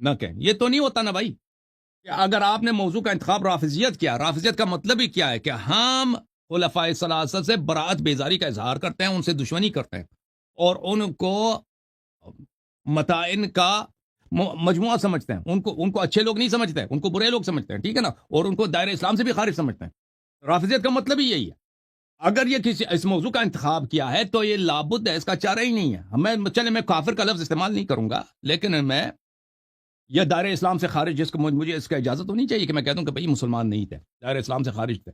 نہ کہیں. یہ تو نہیں ہوتا نا بھائی کہ اگر آپ نے موضوع کا انتخاب رافضیت کیا، رافضیت کا مطلب ہی کیا ہے کہ ہم خلفائے ثلاثہ سے برات بیزاری کا اظہار کرتے ہیں، ان سے دشمنی کرتے ہیں اور ان کو متائن کا مجموعہ سمجھتے ہیں، ان کو اچھے لوگ نہیں سمجھتے، ان کو برے لوگ سمجھتے ہیں، ٹھیک ہے نا، اور ان کو دائرہ اسلام سے بھی خارج سمجھتے ہیں. رافضیت کا مطلب ہی یہی ہے. اگر یہ کسی اس موضوع کا انتخاب کیا ہے تو یہ لابد ہے، اس کا چارہ ہی نہیں ہے. میں کافر کا لفظ استعمال نہیں کروں گا، لیکن میں یہ دائرہ اسلام سے خارج، جس کو مجھے اس کا اجازت ہونی چاہیے کہ میں کہہ دوں کہ بھئی مسلمان نہیں تھے، دائرہ اسلام سے خارج تھے،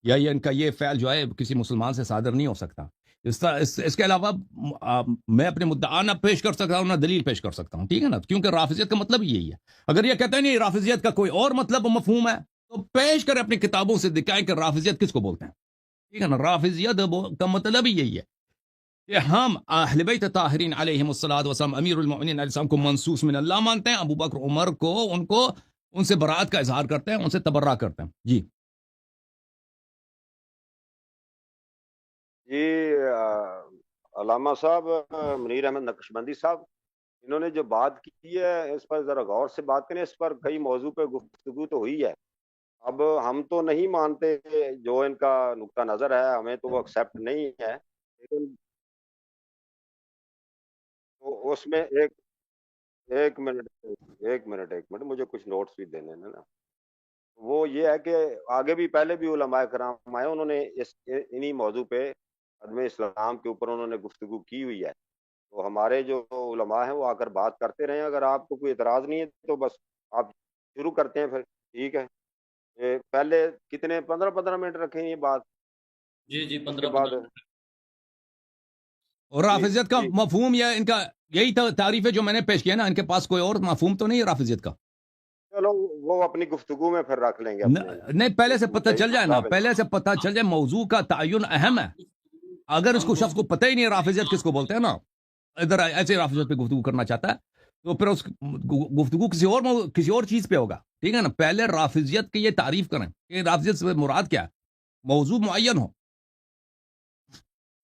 یا یہ ان کا یہ فعل جو ہے کسی مسلمان سے صادر نہیں ہو سکتا. اس کے علاوہ میں اپنے مدعا نہ پیش کر سکتا ہوں، نہ دلیل پیش کر سکتا ہوں، ٹھیک ہے نا، کیونکہ رافضیت کا مطلب یہی ہے. اگر یہ کہتے ہیں نہیں رافضیت کا کوئی اور مطلب مفہوم ہے تو پیش کریں اپنی کتابوں سے، دکھائیں کہ رافضیت کس کو بولتے ہیں، ٹھیک ہے نا. رافضیت کا مطلب ہی یہی ہے کہ ہم اہل بیت طاہرین علیہم الصلوۃ والسلام، امیر المؤمنین علیہ السلام کو منصوص من اللہ مانتے ہیں، ابو بکر عمر کو ان سے برات کا اظہار کرتے ہیں، ان سے تبرہ کرتے ہیں. جی جی علامہ صاحب، منیر احمد نقشبندی صاحب، انہوں نے جو بات کی ہے اس پر ذرا غور سے بات کریں. اس پر کئی موضوع پہ گفتگو تو ہوئی ہے. اب ہم تو نہیں مانتے جو ان کا نقطہ نظر ہے، ہمیں تو وہ ایکسیپٹ نہیں ہے، لیکن اس میں ایک منٹ مجھے کچھ نوٹس بھی دینے ہیں نا. وہ یہ ہے کہ آگے بھی پہلے بھی علماء کرام آئے، انہوں نے انہی موضوع پہ عدم اسلام کے اوپر انہوں نے گفتگو کی ہوئی ہے. تو ہمارے جو علماء ہیں وہ آ کر بات کرتے رہے ہیں. اگر آپ کو کوئی اعتراض نہیں ہے تو بس آپ شروع کرتے ہیں پھر. ٹھیک ہے، پہلے کتنے 15 منٹ رکھیں یہ بات، جی جی اس کے 15 بعد اور جی رافضیت کا جی مفہوم یا ان کا یہی تعریف ہے جو میں نے پیش کیا نا، ان کے پاس کوئی اور مفہوم تو نہیں ہے رافضیت کا. چلو وہ اپنی گفتگو میں پھر رکھ لیں گے اپنے نہیں، پہلے سے پتہ چل جائے نا، قابل. پہلے سے پتہ چل جائے، موضوع کا تعین اہم ہے. اگر اس کو شخص کو پتہ ہی نہیں ہے رافضیت کس کو بولتے ہیں نا، ادھر ایسے رافضیت پہ گفتگو کرنا چاہتا ہے تو پھر اس گفتگو کسی اور چیز پہ ہوگا، ٹھیک ہے نا. پہلے رافضیت کی یہ تعریف کریں کہ رافضیت سے مراد کیا ہے، موضوع معین ہو.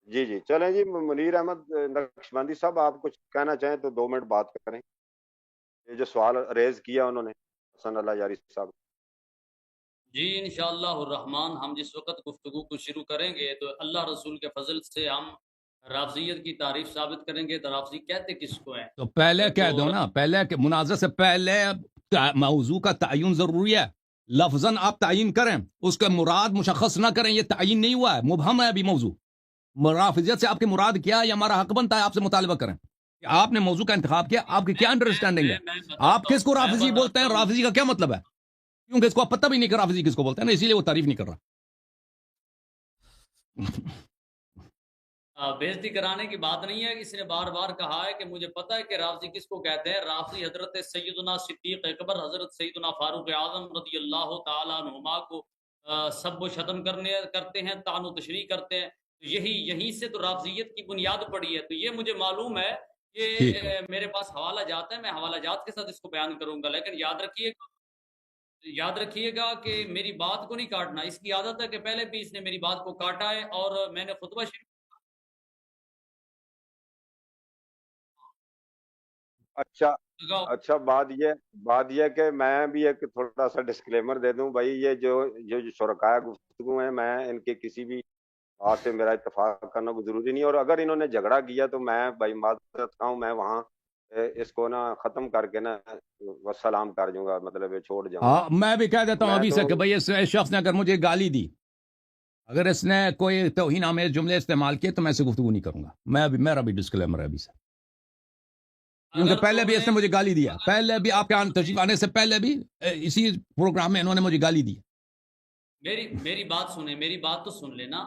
جی جی چلیں جی. منیر احمد نقشبندی صاحب، آپ کچھ کہنا چاہیں تو 2 منٹ بات کریں. یہ جو سوال ریز کیا انہوں نے حسن اللہ یاری صاحب. جی انشاءاللہ الرحمن، ہم جس وقت گفتگو کو شروع کریں گے تو اللہ رسول کے فضل سے ہم رافضیت کی تعریف ثابت کریں گے. تو رافضی کہتے کس کو ہیں؟ تو پہلے کہہ دو نا، پہلے مناظر سے پہلے موضوع کا تعین ضروری ہے. لفظاً آپ تعین کریں، اس کا مراد مشخص نہ کریں، یہ تعین نہیں ہوا ہے، مبہم ہے ابھی موضوع. رافضیت سے آپ کی مراد کیا ہے، ہمارا حق بنتا ہے آپ سے مطالبہ کریں کہ آپ نے موضوع کا انتخاب کیا، آپ کی کیا انڈرسٹینڈنگ ہے، آپ کس کو رافضی بولتے ہیں، رافضی کا کیا مطلب ہے، کیونکہ اس کو پتہ بھی نہیں کہ رافضی کس کو بولتے ہیں نا، اسی لیے وہ تعریف نہیں کر رہا. بےزتی کرانے کی بات نہیں ہے. اس نے بار بار کہا ہے کہ مجھے پتہ ہے کہ رافضی کس کو کہتے ہیں. رافضی حضرت سیدنا صدیق اکبر، حضرت سیدنا فاروق اعظم رضی اللہ تعالیٰ عنہما کو سب و شتم کرتے ہیں، طعن و تشریح کرتے ہیں. یہیں سے تو رافضیت کی بنیاد پڑی ہے. تو یہ مجھے معلوم ہے کہ میرے پاس حوالہ جات ہے، میں حوالہ جات کے ساتھ اس کو بیان کروں گا. لیکن یاد رکھیے گا کہ میری بات کو نہیں کاٹنا. اس کی عادت ہے کہ پہلے بھی اس نے میری بات کو کاٹا ہے، اور میں نے خطبہ شروع اچھا بات یہ کہ میں بھی ایک تھوڑا سا ڈسکلیمر دے دوں بھائی. یہ جو شرکائے گفتگو ہیں، میں ان کے کسی بھی بات سے میرا اتفاق کرنا کوئی ضروری نہیں. اور اگر انہوں نے جھگڑا کیا تو میں بھائی معذرت ہوں، میں وہاں اس کو نا ختم کر کے نا والسلام کر جوں گا، مطلب یہ چھوڑ جاؤں گا. میں بھی کہہ دیتا ہوں ابھی سے کہ بھائی اس شخص نے اگر مجھے گالی دی، اگر اس نے کوئی توہین آمیز جملے استعمال کیے تو میں سے گفتگو نہیں کروں گا. میرا بھی ڈسکلیمر ہے ابھی سے، کیونکہ پہلے بھی اس نے مجھے گالی دیا، پہلے بھی آپ کے تشریف آنے سے پہلے بھی اسی پروگرام میں انہوں نے مجھے گالی دی. میری بات سنیں، میری بات تو سن لینا.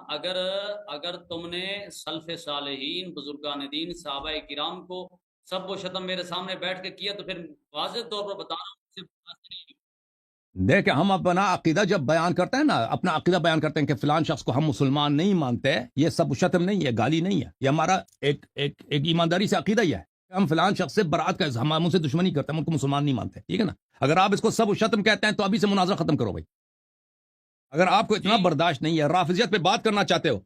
اگر تم نے سلف صالحین، بزرگان دین، صحابہ کرام کو سب و شتم میرے سامنے بیٹھ کے کیا تو پھر واضح طور پر بتانا. دیکھیں، ہم اپنا عقیدہ جب بیان کرتے ہیں نا، اپنا عقیدہ بیان کرتے ہیں کہ فلان شخص کو ہم مسلمان نہیں مانتے، یہ سب شتم نہیں ہے، گالی نہیں ہے، یہ ہمارا ایک ایمانداری سے عقیدہ ہی ہے. ہم فلان شخص سے برات کا، ہم ان سے دشمنی کرتے ہیں، ہم ان کو مسلمان نہیں مانتے، ٹھیک ہے نا. اگر آپ اس کو سب شتم کہتے ہیں تو ابھی سے مناظرہ ختم کرو بھائی. اگر آپ کو اتنا برداشت نہیں ہے، رافضیت پہ بات کرنا چاہتے ہو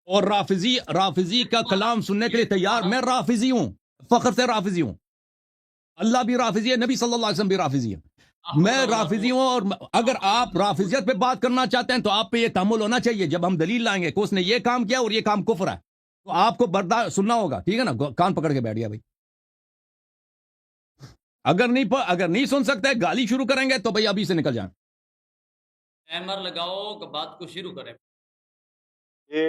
اور رافضی کا کلام سننے کے لیے تیار، میں رافضی ہوں، فخر سے رافضی ہوں. اللہ بھی رافضی ہے, نبی صلی اللہ علیہ وسلم بھی رافضی ہے. میں رافضی ہوں, اور اگر آپ رافضیت پہ بات کرنا چاہتے ہیں تو آپ پہ یہ تحمل ہونا چاہیے جب ہم دلیل لائیں گے کہ اس نے یہ کام کیا اور یہ کام کفر ہے, تو آپ کو برداشت سننا ہوگا, ٹھیک ہے نا. کان پکڑ کے بیٹھ گیا بھائی. اگر نہیں سن سکتے, گالی شروع کریں گے تو بھائی ابھی سے نکل جائیں. ٹائمر لگاؤ کہ بات کو شروع کریں. جی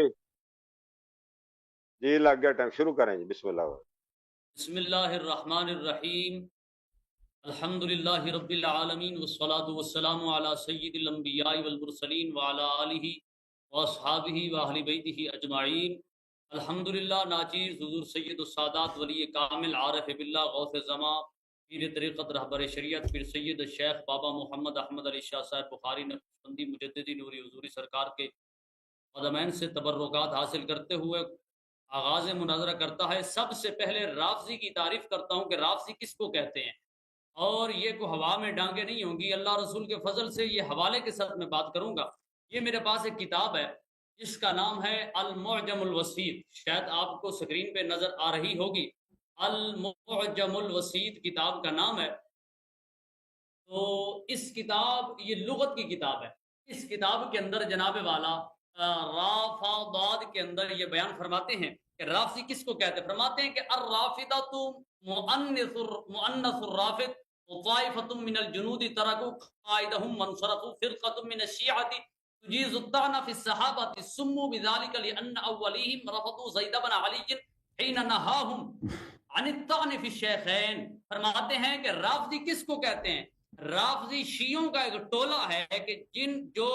جی لگ گیا ٹائم, شروع کریں جی. بسم اللہ. بسم اللہ الرحمن الرحیم. الحمد للہ رب العالمین والصلاة والسلام علی سید الانبیاء والمرسلین وعلی آلہ واصحابہ واہل بیتہ اجمعین. الحمد للہ ناچیز حضور سید السادات ولی کامل عارف باللہ غوث زمان پیر طریقت رہبر شریعت پیر سید الشیخ بابا محمد احمد علی شاہ صاحب بخاری نقشبندی مجددی نوری حضوری سرکار کے قدمین سے تبرکات حاصل کرتے ہوئے آغاز مناظرہ کرتا ہے. سب سے پہلے رافضی کی تعریف کرتا ہوں کہ رافضی کس کو کہتے ہیں, اور یہ کو ہوا میں ڈانگیں نہیں ہوں گی. اللہ رسول کے فضل سے یہ حوالے کے ساتھ میں بات کروں گا. یہ میرے پاس ایک کتاب ہے جس کا نام ہے المعجم الوسیط, شاید آپ کو سکرین پہ نظر آ رہی ہوگی. المعجم الوسیط کتاب کا نام ہے. تو اس کتاب, یہ لغت کی کتاب ہے. اس کتاب کے اندر جناب والا رافضات کے اندر یہ بیان فرماتے ہیں کہ رافضی کس کو کہتے ہیں. فرماتے ہیں کہ الرافضۃ مؤنث الرافض وطائفۃ من الجنود ترکوا قائدهم وانصرفوا فرقۃ من الشیعۃ تجیز الطعن فی الصحابۃ سموا بذلک لان اولیہم رفضوا زید بن علی حین نہاهم عن الطعن فی الشیخین. فرماتے ہیں کہ رافضی کس کو کہتے ہیں. رافضی شیعوں کا ایک ٹولہ ہے کہ جو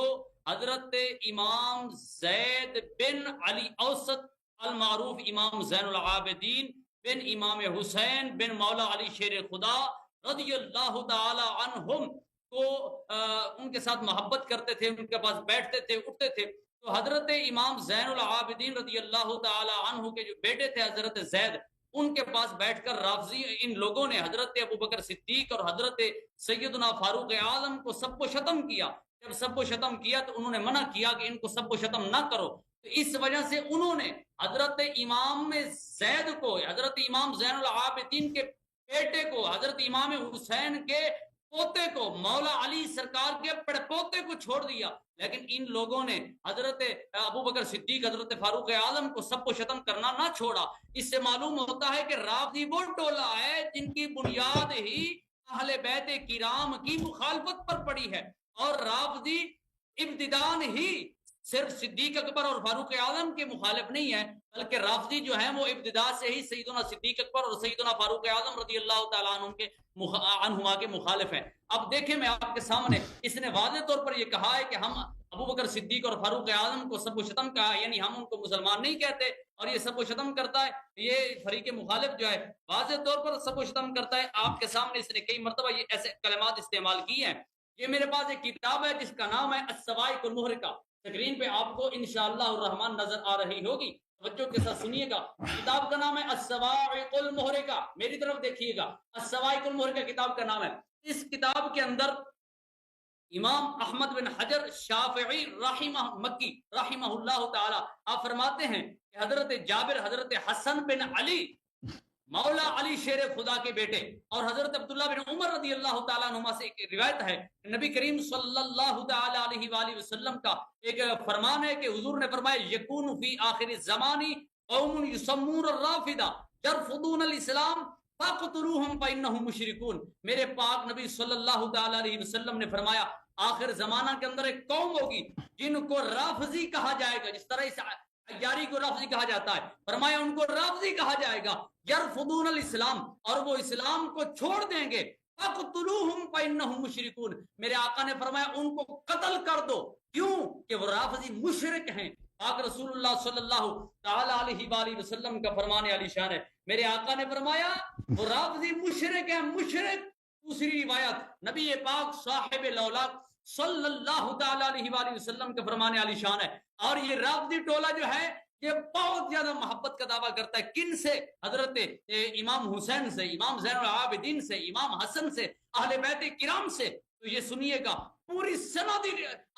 حضرت امام زید بن علی اوسط المعروف امام زین العابدین بن امام حسین بن مولا علی شیر خدا رضی اللہ تعالی عنہم کو ان کے ساتھ محبت کرتے تھے, ان کے پاس بیٹھتے تھے, اٹھتے تھے. تو حضرت امام زین العابدین رضی اللہ تعالی عنہ کے جو بیٹے تھے حضرت زید, ان کے پاس بیٹھ کر رافضی ان لوگوں نے حضرت ابو بکر صدیق اور حضرت سیدنا فاروق اعظم کو سب کو شتم کیا. جب سب کو شتم کیا تو انہوں نے منع کیا کہ ان کو سب کو شتم نہ کرو. تو اس وجہ سے انہوں نے حضرت امام زید کو, حضرت امام زین العابدین کے بیٹے کو, حضرت امام حسین کے پوتے کو, مولا علی سرکار کے پڑپوتے کو چھوڑ دیا. لیکن ان لوگوں نے حضرت ابو بکر صدیق, حضرت فاروق اعظم کو سب کو شتم کرنا نہ چھوڑا. اس سے معلوم ہوتا ہے کہ رافضی وہ ٹولہ ہے جن کی بنیاد ہی اہل بیت کرام کی مخالفت پر پڑی ہے. اور رافضی ابتدان ہی صرف صدیق اکبر اور فاروق اعظم کے مخالف نہیں ہے, بلکہ رافضی جو ہیں وہ ابتدا سے ہی سیدنا صدیق اکبر اور سیدنا فاروق اعظم رضی اللہ تعالیٰ عنہما کے مخالف ہیں. اب دیکھیں میں آپ کے سامنے, اس نے واضح طور پر یہ کہا ہے کہ ہم ابو بکر صدیق اور فاروق اعظم کو سب و شتم کہا, یعنی ہم ان کو مسلمان نہیں کہتے, اور یہ سب و شتم کرتا ہے. یہ فریق مخالف جو ہے واضح طور پر سب و شتم کرتا ہے. آپ کے سامنے اس نے کئی مرتبہ یہ ایسے کلمات استعمال کی ہیں. یہ میرے پاس ایک کتاب ہے جس کا نام ہے الصواعق المحرقہ. سکرین پہ آپ کو انشاءاللہ الرحمن نظر آ رہی ہوگی, توجہ کے ساتھ سنیے گا. کتاب کا نام ہے الصواعق المحرقہ, میری طرف دیکھیے گا. الصواعق المحرقہ کتاب کا نام ہے. اس کتاب کے اندر امام احمد بن حجر شافعی مکی رحمہ اللہ تعالی آپ فرماتے ہیں کہ حضرت جابر, حضرت حسن بن علی مولا علی شیر خدا کے بیٹے, اور حضرت عبداللہ بن عمر رضی اللہ تعالیٰ عنہما سے ایک روایت ہے, نبی کریم صلی اللہ تعالیٰ علیہ وآلہ وسلم کا ایک فرمان ہے کہ حضور نے فرمایا یکون فی آخر الزمان قوم یسمون الرافضہ یرفضون الاسلام فاقتلوہم فانہم مشرکون. میرے پاک نبی صلی اللہ تعالیٰ علیہ وسلم نے فرمایا آخر زمانہ کے اندر ایک قوم ہوگی جن کو رافضی کہا جائے گا, جس طرح اس عیاری کو رافضی کہا جاتا ہے. فرمایا ان کو رافضی کہا جائے گا, یرفضون الاسلام, اور وہ اسلام کو چھوڑ دیں گے. فاقتلوہم فانہم مشرکون. میرے آقا نے فرمایا ان کو قتل کر دو, کیوں کہ وہ رافضی مشرک ہیں. پاک رسول اللہ صلی اللہ تعالی علیہ وآلہ وسلم کا فرمان علی شان ہے. میرے آقا نے فرمایا وہ رافضی مشرک ہیں, مشرک. دوسری روایت نبی پاک صاحب لولاک صلی اللہ تعالی علیہ وآلہ وسلم کا فرمان علی شان ہے. اور یہ رافضی ٹولہ جو ہے یہ بہت زیادہ محبت کا دعویٰ کرتا ہے. کن سے؟ حضرت امام حسین سے, امام زین العابدین سے, امام حسن سے, اہل بیت کرام سے. تو یہ سنیے گا پوری سند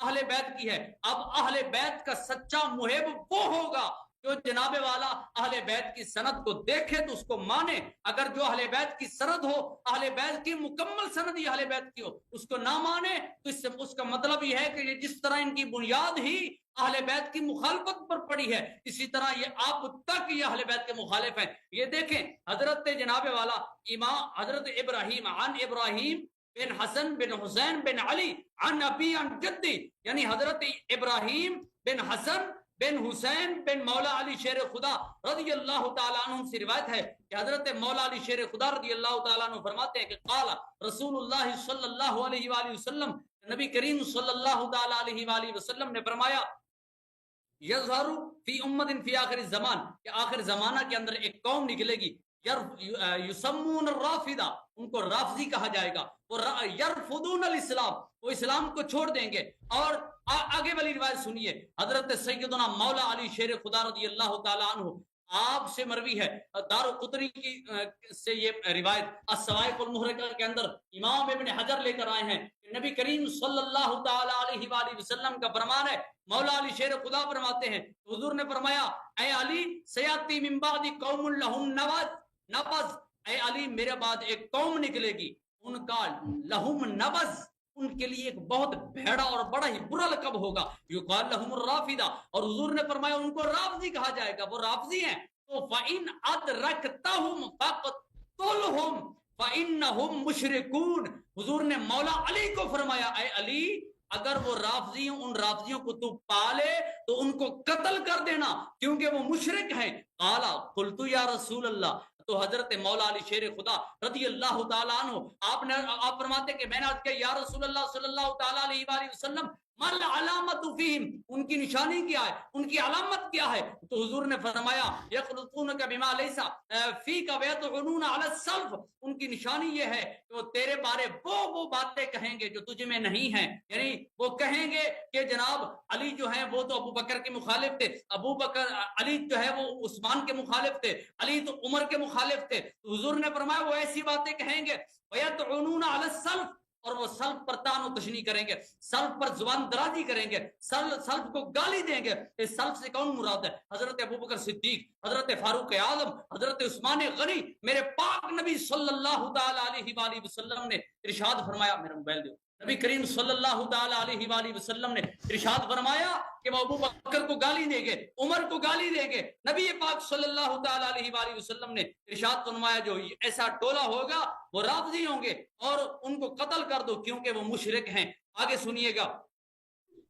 اہل بیت کی ہے. اب اہل بیت کا سچا محب وہ ہوگا جو جناب والا اہل بیت کی سند کو دیکھے تو اس کو مانے، اگر جو اہل بیت کی سند ہو، اہل بیت کی مکمل سند ہی اہل بیت کی ہو، اس کو نہ مانے تو اس کا مطلب یہ ہے کہ جس طرح ان کی بنیاد ہی اہل بیت کی مخالفت پر پڑی ہے، اسی طرح یہ آپ تک یہ اہل بیت کے مخالف ہیں۔ یہ دیکھیں حضرت جناب والا امام حضرت ابراہیم عن ابراہیم بن حسن بن حسین بن علی عن ابی عن جدی، یعنی حضرت ابراہیم بن حسن بن حسین بن مولا علی شیر خدا رضی اللہ تعالیٰ عنہ سے روایت ہے کہ حضرت مولا علی شیر خدا رضی اللہ تعالیٰ عنہ فرماتے ہیں کہ قال رسول اللہ صلی اللہ علیہ وآلہ وسلم، نبی کریم صلی اللہ تعالیٰ علیہ وآلہ وسلم نے فرمایا یظہر فی امت فی آخر الزمان، کہ آخر زمانہ کے اندر ایک قوم نکلے گی، یسمون الرافدہ، ان کو رافضی کہا جائے گا، وہ یرفضون الاسلام، وہ اسلام کو چھوڑ دیں گے۔ اور آگے والی روایت سنیے، حضرت سیدنا مولا علی شیر خدا رضی اللہ تعالیٰ عنہ آپ سے مروی ہے، دارقطنی کی سے یہ روایت السوائق المحرقہ کے اندر امام ابن حجر لے کر آئے ہیں کہ نبی کریم صلی اللہ تعالیٰ علیہ وآلہ وسلم کا فرمان ہے، مولا علی شیر خدا فرماتے ہیں حضور نے فرمایا اے علی سیاتی من بعد قوم لہم نبض، اے علی میرے بعد ایک قوم نکلے گی، ان کا لہم نبض، ان کے لیے ایک بہت بھیڑا اور بڑا ہی برا لقب ہوگا، یقال لہم الرافدہ، اور حضور نے فرمایا ان کو رافضی کہا جائے گا، وہ رافضی ہیں۔ تو فَإِنْ أَدْرَكْتَهُمْ فَقْتُلْهُمْ فَإِنَّهُمْ مُشْرِكُونَ، حضور نے مولا علی کو فرمایا اے علی اگر وہ رافضی ہوں، ان رافضیوں کو تو پالے تو ان کو قتل کر دینا کیونکہ وہ مشرک ہیں۔ قالا قلت یا رسول اللہ، تو حضرت مولا علی شیر خدا رضی اللہ تعالیٰ عنہ آپ فرماتے کہ میں نے عرض کیا یا رسول اللہ صلی اللہ تعالیٰ علیہ وآلہ وسلم مل علامت فیہم، ان کی نشانی کیا ہے، ان کی علامت کیا ہے؟ تو حضور نے فرمایا یخلطونک بما لیس فیک ویطعنون علی السلف، ان کی نشانی یہ ہے کہ وہ تیرے بارے وہ باتیں کہیں گے جو تجھ میں نہیں ہیں، یعنی وہ کہیں گے کہ جناب علی جو ہیں وہ تو ابو بکر کے مخالف تھے، ابو بکر علی جو ہے وہ عثمان کے مخالف تھے، علی تو عمر کے مخالف تھے، تو حضور نے فرمایا وہ ایسی باتیں کہیں گے ویطعنون علی السلف، اور وہ سلف پر تان و تشنی کریں گے، سلف پر زبان درازی کریں گے، سلف کو گالی دیں گے۔ اس سلف سے کون مراد ہے؟ حضرت ابوبکر صدیق، حضرت فاروق اعظم، حضرت عثمان غنی۔ میرے پاک نبی صلی اللہ تعالی علیہ وآلہ وسلم نے ارشاد فرمایا، میرا موبائل دو، نبی کریم صلی اللہ تعالی علیہ وآلہ وسلم نے ارشاد فرمایا کہ وہ ابو بکر کو گالی دیں گے، عمر کو گالی دیں گے۔ نبی پاک صلی اللہ تعالی علیہ وآلہ وسلم نے ارشاد فرمایا جو ایسا ٹولہ ہوگا وہ رافضی ہوں گے اور ان کو قتل کر دو کیونکہ وہ مشرک ہیں۔ آگے سنیے گا،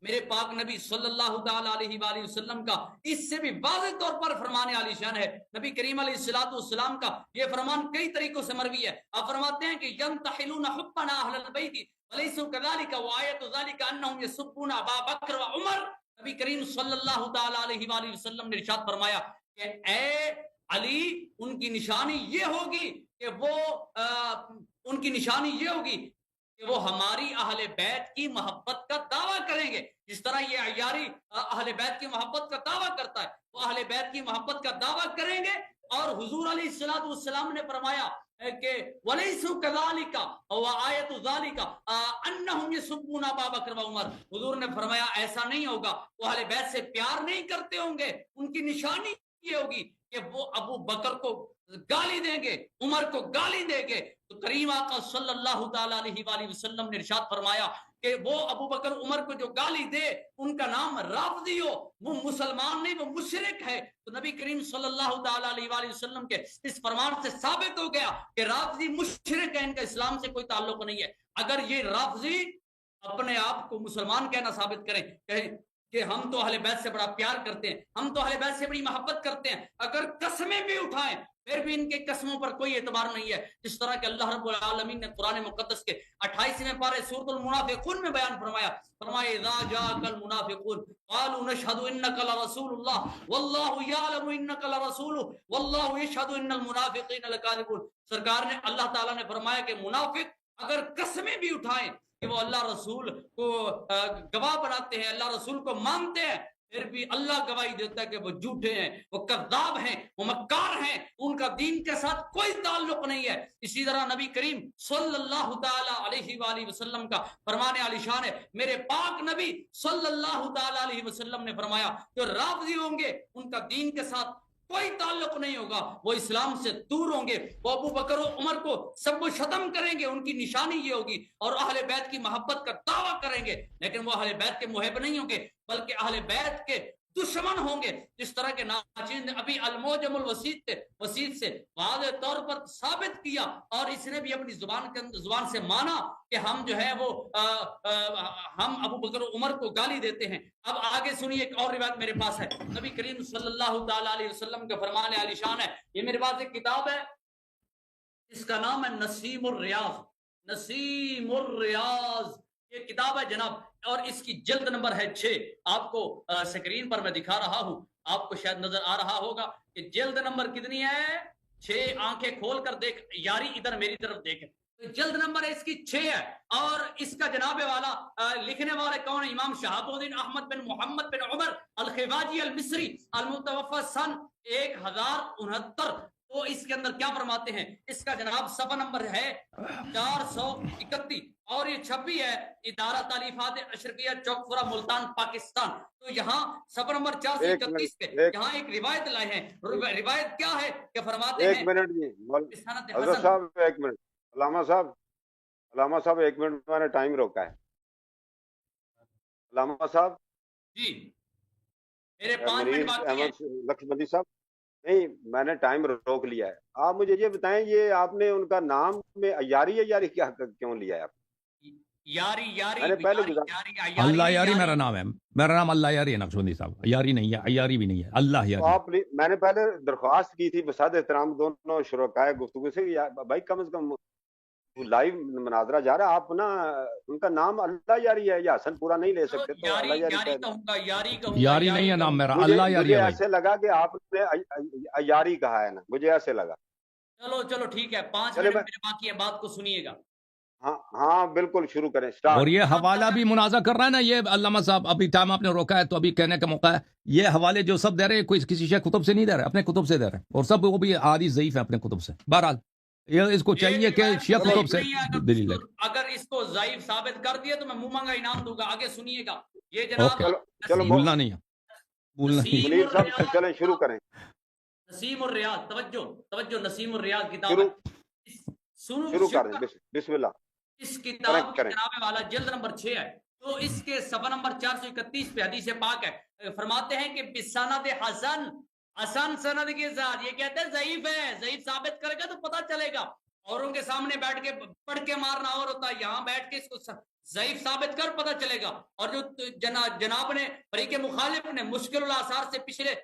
میرے پاک نبی صلی اللہ تعالی علیہ وآلہ وسلم کا اس سے بھی واضح طور پر فرمان عالی شان ہے۔ نبی کریم علیہ الصلوۃ والسلام کا یہ فرمان کئی طریقوں سے مروی ہے۔ آپ فرماتے ہیں کہ ینتحلون حبنا اہل البیت ولیسوا کذلک وآیۃ ذلک انہم یسبون ابا بکر و عمر۔ نبی کریم صلی اللہ تعالی علیہ وآلہ وسلم نے ارشاد فرمایا کہ اے علی ان کی نشانی یہ ہوگی کہ وہ ان کی نشانی یہ ہوگی کہ وہ ہماری اہل بیت کی محبت کا دعویٰ کریں گے، جس طرح یہ عیاری اہل بیت کی محبت کا دعویٰ کرتا ہے، وہ اہل بیت کی محبت کا دعویٰ کریں گے۔ اور حضور علیہ الصلوۃ والسلام نے فرمایا کہ وَلَيْسُوا كَذَلِكَ وَآيَةُ ذَلِكَ أَنَّهُمْ يَسُبُّونَ أَبَا بَكْرَ وَعُمَرَ، حضور نے فرمایا ایسا نہیں ہوگا، وہ اہل بیت سے پیار نہیں کرتے ہوں گے، ان کی نشانی یہ ہوگی کہ وہ ابو بکر کو گالی دیں گے، عمر کو گالی دیں گے۔ تو کریم آقا صلی اللہ تعالی علیہ وآلہ وسلم نے ارشاد فرمایا کہ وہ ابو بکر عمر کو جو گالی دے ان کا نام رافضی ہو، وہ مسلمان نہیں، وہ مشرک ہے۔ تو نبی کریم صلی اللہ تعالی علیہ وآلہ وسلم کے اس فرمان سے ثابت ہو گیا کہ رافضی مشرک ہے، ان کا اسلام سے کوئی تعلق نہیں ہے۔ اگر یہ رافضی اپنے آپ کو مسلمان کہنا ثابت کریں کہ ہم تو اہل بیت سے بڑا پیار کرتے ہیں، ہم تو اہل بیت سے بڑی محبت کرتے ہیں، اگر قسمیں بھی اٹھائیں پھر بھی ان کے قسموں پر کوئی اعتبار نہیں ہے، جس طرح کہ اللہ رب العالمین نے قرآن مقدس کے 28ویں پارے سورۃ المنافقون میں بیان فرمایا اذا جاءك المنافقون قالوا نشهد انك لرسول الله والله يعلم انك لرسوله والله يشهد ان المنافقين لكاذبون۔ سرکار نے اللہ تعالیٰ نے فرمایا کہ منافق اگر قسمیں بھی اٹھائیں کہ وہ اللہ رسول کو گواہ بناتے ہیں، اللہ رسول کو مانتے ہیں، پھر بھی اللہ گواہی دیتا ہے کہ وہ جھوٹے ہیں، وہ کذاب ہیں، وہ مکار ہیں، ان کا دین کے ساتھ کوئی تعلق نہیں ہے۔ اسی طرح نبی کریم صلی اللہ تعالی علیہ وآلہ وسلم کا فرمان عالی شان ہے، میرے پاک نبی صلی اللہ تعالی علیہ وسلم نے فرمایا جو رافضی ہوں گے ان کا دین کے ساتھ کوئی تعلق نہیں ہوگا، وہ اسلام سے دور ہوں گے، وہ ابو بکر و عمر کو سب کو ختم کریں گے، ان کی نشانی یہ ہوگی، اور اہل بیت کی محبت کا دعویٰ کریں گے، لیکن وہ اہل بیت کے محب نہیں ہوں گے بلکہ اہل بیت کے دشمن ہوں گے۔ جس طرح کے ناچین نے ابھی الموجم الوسیط سے واضح طور پر ثابت کیا، اور اس نے بھی اپنی زبان سے مانا کہ ہم جو ہے وہ ہم ابو بکر و عمر کو گالی دیتے ہیں۔ اب آگے سنیے، ایک اور روایت میرے پاس ہے، نبی کریم صلی اللہ تعالی علیہ وسلم کا فرمان عالی شان ہے، یہ میرے پاس ایک کتاب ہے، اس کا نام ہے نسیم الریاض، نسیم الریاض یہ کتاب ہے جناب، اور اس کی جلد نمبر ہے 6۔ آپ کو سکرین پر میں دکھا رہا ہوں، آپ کو شاید نظر آ رہا ہوگا کہ جلد نمبر کتنی ہے، 6۔ آنکھیں کھول کر دیکھ یاری، ادھر میری طرف دیکھ، جلد نمبر ہے اس کی 6 ہے، اور اس کا جناب والا لکھنے والے کون ہے؟ امام شہاب الدین احمد بن محمد بن عمر الخواجی المصری، المتوفى سن 1069۔ تو اس کے اندر کیا فرماتے ہیں؟ اس کا جناب صفحہ نمبر ہے 431، اور یہ چھپی ہے ادارہ تالیفات اشرقیہ چوکپورہ ملتان پاکستان۔ تو یہاں صفحہ نمبر 431 پہ یہاں ایک روایت لائے ہیں، روایت کیا ہے کہ فرماتے ہیں، ایک منٹ جی حضرت صاحب، ایک منٹ، علامہ صاحب ایک منٹ، میں نے ٹائم روکا ہے علامہ صاحب جی، میرے 5 منٹ باقی ہیں لکشمندی صاحب، نہیں میں نے ٹائم روک لیا ہے۔ آپ مجھے یہ بتائیں، یہ آپ نے ان کا نام میں یاری کیا کیوں لیا ہے؟ یاری میں نے پہلے اللہ یاری میرا نام ہے، میرا نام اللہ یاری ہے نقشبندی صاحب، یاری نہیں ہے، یاری بھی نہیں ہے، اللہ یاری۔ آپ میں نے پہلے درخواست کی تھی بساد احترام دونوں شرکائے گفتگو سے، بھائی کم از کم لائیو مناظرہ جا رہا ہے، آپ نا ان کا نام اللہ یاری ہے یا حسن پورا نہیں لے سکتے تو اللہ یاری نہیں ہے نام میرا، اللہ یاری ہے۔ ایسے لگا کہ آپ نے یاری کہا ہے نا، مجھے ایسے لگا۔ چلو ٹھیک ہے، 5 منٹ میرے باقی ہے، بات کو سنیے گا۔ ہاں بالکل شروع کریں۔ اور یہ حوالہ بھی منازع کر رہا ہے نا یہ علامہ صاحب، ابھی ٹائم آپ نے روکا ہے تو ابھی کہنے کا موقع ہے، یہ حوالے جو سب دے رہے ہیں کوئی کسی شیخ کتب سے نہیں دے رہے، اپنے کتب سے دے رہے ہیں، اور سب وہ بھی حدیث ضعیف ہے اپنے کتب سے۔ بہرحال یہ اس کو چاہیے کہ شیخ کتب سے دلیل ہے، اگر اس کو ضعیف ثابت کر دیا تو میں منہ مانگا انعام دوں گا۔ آگے سنیے گا، یہ جناب چلو بھولنا نہیں ہے، منیر صاحب چلیں شروع کریں۔ نسیم الریاض، توجہ، نسیم الریاض کتاب ہے، شروع کریں، بسم اللہ۔ اس کتاب کے جناب والا جلد نمبر 6 ہے، تو اس کے صفحہ نمبر 431 پہ حدیث پاک ہے، فرماتے ہیں کہ بسند حسن سند کے ساتھ، یہ کہتے ہیں ضعیف ہے، ضعیف ثابت کرے گا تو پتہ چلے گا، اوروں کے سامنے بیٹھ کے پڑھ کے مارنا اور ہوتا ہے، یہاں بیٹھ کے اس کو ضعیف ثابت کر پتہ چلے گا۔ اور جو جناب نے فریق مخالف نے مشکل الاثار سے پچھلے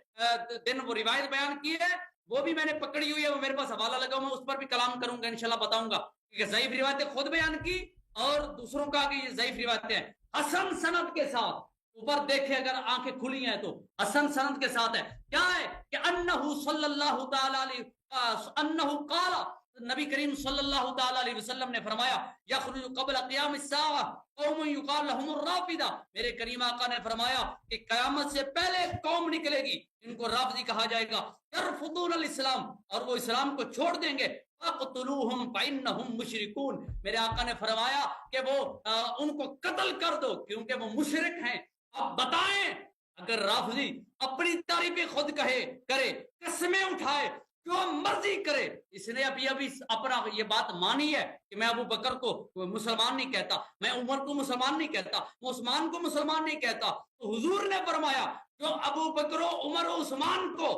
دن وہ روایت بیان کی ہے، وہ بھی میں نے پکڑی ہوئی ہے، وہ میرے پاس حوالہ لگا ہوں، میں اس پر بھی کلام کروں گا، انشاءاللہ بتاؤں گا کہ ضعیف روایتیں خود بیان کی اور دوسروں کا کہ یہ ضعیف روایتیں ہیں حسن سند کے ساتھ۔ اوپر دیکھیں اگر آنکھیں کھلی ہیں تو حسن سند کے ساتھ ہے، کیا ہے کہ انہو صلی اللہ تعالی علیہ انہو قال، نبی کریم صلی اللہ تعالی علیہ وسلم نے فرمایا یخرج قبل قیام الساعہ قوم یقال لهم الرافضہ، میرے کریم آقا نے فرمایا کہ قیامت سے پہلے قوم نکلے گی ان کو رافضی کہا جائے گا، یرفضون الاسلام، اور وہ اسلام کو چھوڑ دیں گے، فَقْتُلُوهُمْ فَإِنَّهُمْ مُشْرِكُونَ، میرے آقا نے فرمایا کہ وہ ان کو قتل کر دو کیونکہ وہ مشرک ہیں۔ اب بتائیں اگر رافضی اپنی تعریف خود کرے، قسمیں اٹھائے، جو مرضی کرے، اس نے ابھی اپنا یہ بات مانی ہے کہ میں ابو بکر کو مسلمان نہیں کہتا، میں عمر کو مسلمان نہیں کہتا، میں عثمان کو مسلمان نہیں کہتا، تو حضور نے فرمایا جو ابو بکر و عمر و عثمان کو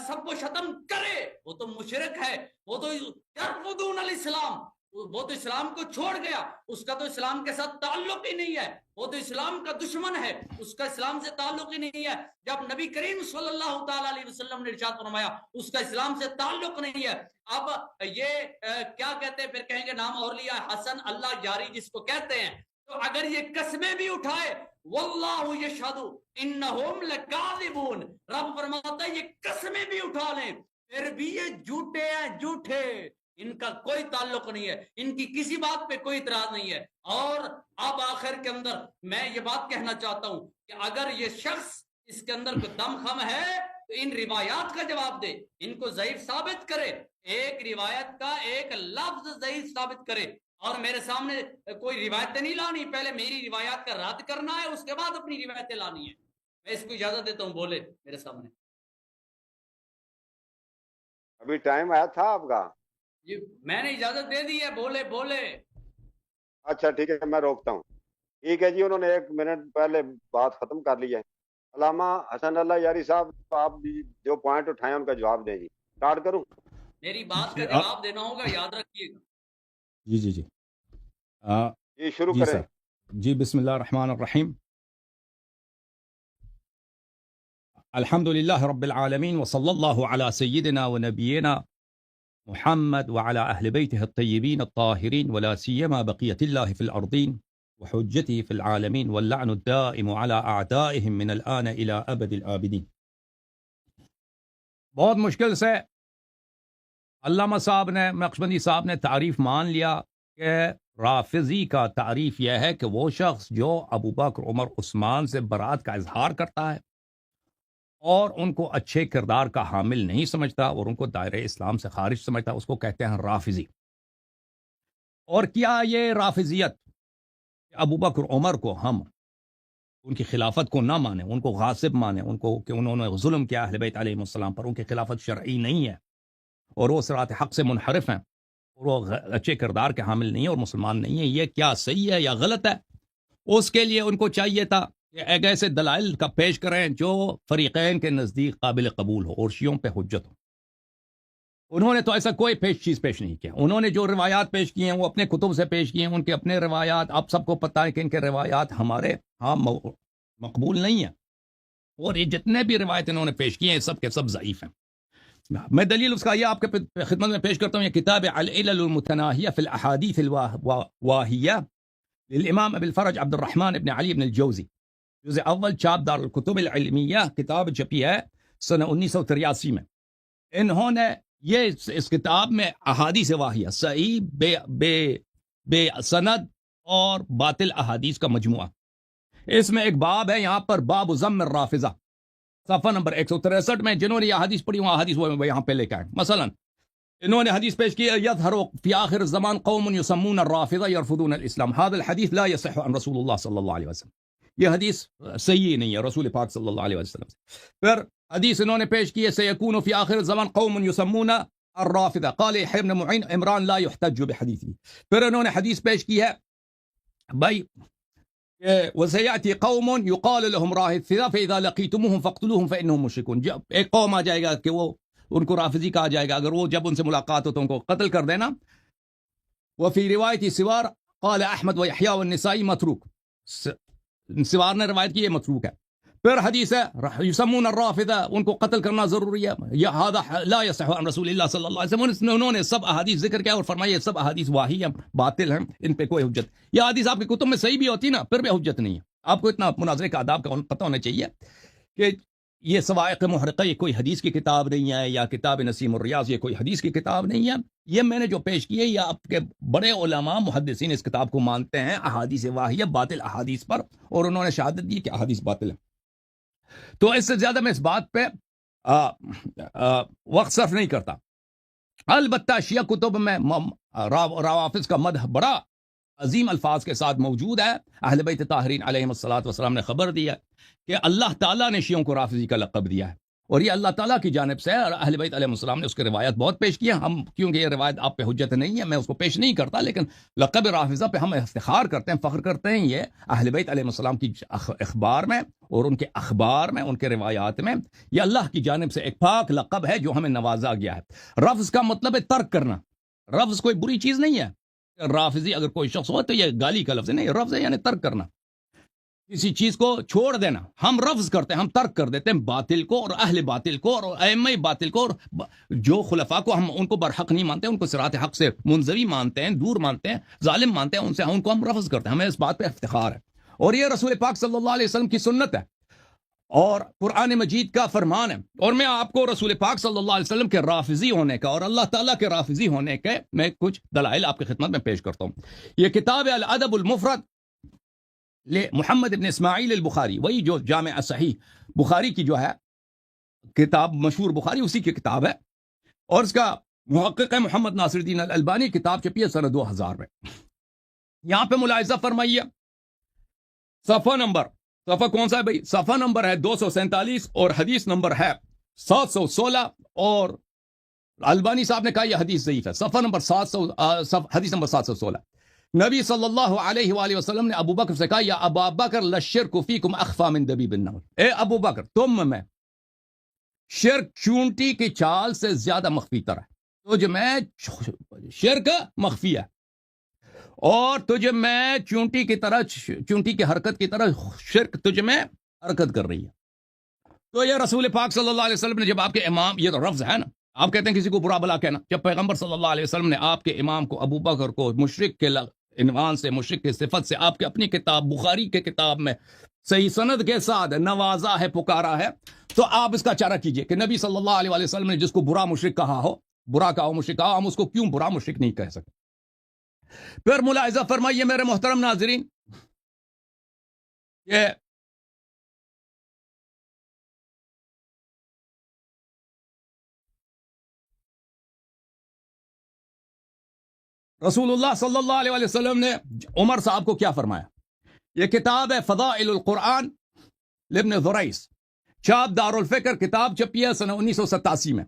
سب کو ختم کرے وہ تو مشرک ہے، وہ تو یرفضون الاسلام، وہ تو اسلام کو چھوڑ گیا، اس کا تو اسلام کے ساتھ تعلق ہی نہیں ہے، وہ تو اسلام کا دشمن ہے، اس کا اسلام سے تعلق ہی نہیں ہے۔ جب نبی کریم صلی اللہ تعالی علیہ وسلم نے ارشاد فرمایا اس کا اسلام سے تعلق نہیں ہے، اب یہ کیا کہتے ہیں، پھر کہیں گے نام اور لیا حسن اللہ یاری جس کو کہتے ہیں، تو اگر یہ قسمیں بھی اٹھائے واللہ یشہد انہم لکاذبون، رب فرماتا ہے یہ قسمیں بھی اٹھا لیں پھر بھی یہ جھوٹے ہیں، جھوٹے، ان کا کوئی تعلق نہیں ہے، ان کی کسی بات پہ کوئی اعتراض نہیں ہے۔ اور اب آخر کے اندر میں یہ بات کہنا چاہتا ہوں کہ اگر یہ شخص اس کے اندر کوئی دم خم ہے تو ان روایات کا جواب دے، ان کو ضعیف ثابت کرے، ایک روایت کا ایک لفظ ضعیف ثابت کرے، اور میرے سامنے کوئی روایتیں نہیں لانی، پہلے میری روایات کا رد کرنا ہے، اس کے بعد اپنی روایتیں لانی ہے۔ میں اس کو اجازت دیتا ہوں، بولے میرے سامنے۔ ابھی ٹائم آیا تھا آپ کا؟ جی میں نے اجازت دے دی ہے، بولے بولے۔ اچھا ٹھیک ہے، میں روکتا ہوں۔ ٹھیک ہے جی، انہوں نے 1 منٹ پہلے بات ختم کر لی ہے۔ علامہ حسن اللہ یاری صاحب، آپ بھی جو پوائنٹ اٹھائیں ان کا جواب دیں جی۔ اسٹارٹ کروں؟ میری بات کا جواب دینا ہوگا، یاد رکھیے گا۔ جی جی جی جی شروع جی کریں۔ سر، جی بسم اللہ الرحمن الرحیم۔ الحمد لله رب العالمين وصلى الله على سيدنا ونبينا محمد وعلى أهل بيته الطيبين الطاهرين ولا سيما بقية الله في الأرضين وحجته في العالمين واللعن الدائم على أعدائهم من الآن إلى أبد الآبدين۔ بہت مشکل سے علامہ صاحب نے، نقشبندی صاحب نے تعریف مان لیا کہ رافضی کا تعریف یہ ہے کہ وہ شخص جو ابو بکر عمر عثمان سے برات کا اظہار کرتا ہے اور ان کو اچھے کردار کا حامل نہیں سمجھتا اور ان کو دائرہ اسلام سے خارج سمجھتا، اس کو کہتے ہیں رافضی۔ اور کیا یہ رافضیت ابو بکر عمر کو ہم ان کی خلافت کو نہ مانیں، ان کو غاصب مانیں، ان کو کہ انہوں نے ظلم کیا اہل بیت علیہ السلام پر، ان کی خلافت شرعی نہیں ہے اور وہ صراط حق سے منحرف ہیں اور وہ اچھے کردار کے حامل نہیں ہیں اور مسلمان نہیں ہیں، یہ کیا صحیح ہے یا غلط ہے؟ اس کے لیے ان کو چاہیے تھا کہ ایک ایسے دلائل کا پیش کریں جو فریقین کے نزدیک قابل قبول ہو اور شیعوں پہ حجت ہو۔ انہوں نے تو ایسا کوئی چیز پیش نہیں کیا۔ انہوں نے جو روایات پیش کی ہیں وہ اپنے کتب سے پیش کی ہیں، ان کے اپنے روایات، آپ سب کو پتہ ہے کہ ان کے روایات ہمارے ہاں مقبول نہیں ہیں، اور یہ جتنے بھی روایت انہوں نے پیش کی ہیں سب کے سب ضعیف ہیں۔ میں دلیل اس کا یہ آپ کے خدمت میں پیش کرتا ہوں، یہ کتاب العلل المتناہیہ فی الاحادیث الواہیہ للامام ابی الفرج عبد الرحمن ابن علی ابن الجوزی، جزء اول، چاپ دار الکتب العلمیہ، کتاب چھپی ہے سنہ 1983 میں۔ انہوں نے یہ اس کتاب میں احادیث واہیہ، صحیح بے سند اور باطل احادیث کا مجموعہ، اس میں ایک باب ہے یہاں پر، باب ذم الرافضہ، صفحہ نمبر 163 میں۔ جنہوں نے یہ حدیث پڑھی وہ حدیث وہ یہاں پہ لے کے آئے۔ مثلا انہوں نے حدیث پیش کی، یظہر فی آخر الزمان قوم یسمون الرافضہ یرفضون الاسلام، هذا الحدیث لا يصح عن رسول اللہ صلی اللہ علیہ وسلم، یہ حدیث صحیح نہیں ہے رسول پاک صلی اللہ علیہ وسلم سے۔ پھر حدیث انہوں نے پیش کی ہے، سیکون فی آخر الزمان قوم یسمون الرافضہ، قال یحیی بن معین عمران لا يحتج بحدیثہ۔ پھر انہوں نے حدیث پیش کی ہے بھائی وسیأتی قوم یقال لهم رافضہ فاذا لقیتموہم فاقتلوہم فانہم مشرکون، جب ایک قوم آ جائے گا کہ وہ ان کو رافضی کہا جائے گا، اگر وہ جب ان سے ملاقات ہو تو ان کو قتل کر دینا۔ وفی روایت سوار قال احمد ویحییٰ والنسائی متروک، سوار نے روایت کی، یہ متروک ہے۔ پھر حدیث ہے یسمون الرافضہ، ان کو قتل کرنا ضروری ہے، یہ هذا لا يصح عن رسول اللہ صلی اللہ علیہ وسلم۔ انہوں نے سب احادیث ذکر کیا اور فرمایا یہ سب احادیث واہی ہیں، باطل ہیں، ان پہ کوئی حجت، یہ حدیث آپ کی کتب میں صحیح بھی ہوتی نا پھر بھی حجت نہیں ہے۔ آپ کو اتنا مناظرے کا آداب کا پتہ ہونا چاہیے کہ یہ صواعق محرقہ یہ کوئی حدیث کی کتاب نہیں ہے، یا کتاب نسیم الریاض یہ کوئی حدیث کی کتاب نہیں ہے، یہ میں نے جو پیش کی ہے یہ آپ کے بڑے علماء محدثین اس کتاب کو مانتے ہیں احادیث واہیہ باطل احادیث پر، اور انہوں نے شہادت دی کہ احادیث باطل ہے۔ تو اس سے زیادہ میں اس بات پہ وقت صرف نہیں کرتا۔ البتہ شیعہ کتب میں روافض کا مدح بڑا عظیم الفاظ کے ساتھ موجود ہے۔ اہل بیت طاہرین علیہم الصلوۃ والسلام نے خبر دی ہے کہ اللہ تعالیٰ نے شیعوں کو رافضی کا لقب دیا ہے، اور یہ اللہ تعالیٰ کی جانب سے ہے، اور اہل بیت علیہ السلام نے اس کی روایت بہت پیش کی ہے۔ ہم کیونکہ یہ روایت آپ پہ حجت نہیں ہے میں اس کو پیش نہیں کرتا، لیکن لقب رافضہ پہ ہم افتخار کرتے ہیں، فخر کرتے ہیں۔ یہ اہل بیت علیہ السلام کی اخبار میں اور ان کے اخبار میں، ان کے روایات میں، یہ اللہ کی جانب سے ایک پاک لقب ہے جو ہمیں نوازا گیا ہے۔ رفض کا مطلب ہے ترک کرنا، رفض کوئی بری چیز نہیں ہے۔ رافضی اگر کوئی شخص ہو تو یہ گالی کا لفظ نہیں، رفض ہے یعنی ترک کرنا، کسی چیز کو چھوڑ دینا۔ ہم رفض کرتے ہیں، ہم ترک کر دیتے ہیں باطل کو اور اہل باطل کو اور ائمہ باطل کو، اور جو خلفاء کو ہم ان کو برحق نہیں مانتے، ان کو صراط حق سے منزوی مانتے ہیں، دور مانتے ہیں، ظالم مانتے ہیں، ان کو ہم رفض کرتے ہیں۔ ہمیں اس بات پہ افتخار ہے، اور یہ رسول پاک صلی اللہ علیہ وسلم کی سنت ہے اور قرآن مجید کا فرمان ہے۔ اور میں آپ کو رسول پاک صلی اللہ علیہ وسلم کے رافضی ہونے کا اور اللہ تعالیٰ کے رافضی ہونے کے میں کچھ دلائل آپ کی خدمت میں پیش کرتا ہوں۔ یہ کتاب ہے الادب المفرد محمد ابن اسماعیل البخاری، وہی جو جامع صحیح بخاری کی جو ہے کتاب مشہور بخاری اسی کی کتاب ہے، اور اس کا محقق ہے محمد ناصر الدین الالبانی، کتاب چھپی ہے سنہ 2000 میں۔ یہاں پہ ملاحظہ فرمائیے صفحہ کون سا ہے بھائی؟ صفحہ نمبر ہے 247 اور حدیث نمبر ہے 716، اور البانی صاحب نے کہا یہ حدیث ضعیف ہے۔ صفحہ نمبر 700 حدیث نمبر 716، نبی صلی اللہ علیہ وآلہ وسلم نے ابو بکر سے کہا یا ابا بکر للشرک فیکم اخفی من دبیب النمل، اے ابو بکر تم میں شرک چونٹی کی چال سے زیادہ مخفی تر ہے، تجھ میں شرک مخفی ہے اور تجھ میں چونٹی کی حرکت کی طرح شرک تجھ میں حرکت کر رہی ہے۔ تو یہ رسول پاک صلی اللہ علیہ وسلم نے جب آپ کے امام، یہ تو لفظ ہے نا، آپ کہتے ہیں کسی کو برا بلا کہنا، جب پیغمبر صلی اللہ علیہ وسلم نے آپ کے امام کو ابو بکر کو مشرک کے عنوان سے، مشرک کی صفت سے آپ کے اپنی کتاب بخاری کے کتاب میں صحیح سند کے ساتھ نوازا ہے، پکارا ہے، تو آپ اس کا چارہ کیجئے کہ نبی صلی اللہ علیہ وآلہ وسلم نے جس کو برا مشرک کہا ہو، برا کہا ہو، مشرک کہا ہو، ہم اس کو کیوں برا مشرک نہیں کہہ سکتے؟ پھر ملاحظہ فرمائیے میرے محترم ناظرین، کہ رسول اللہ صلی اللہ علیہ وآلہ وسلم نے عمر صاحب کو کیا فرمایا؟ یہ کتاب ہے فضائل القرآن لابن ذریس، چھاپ دار الفکر، کتاب چھپی ہے سنہ 1987 میں،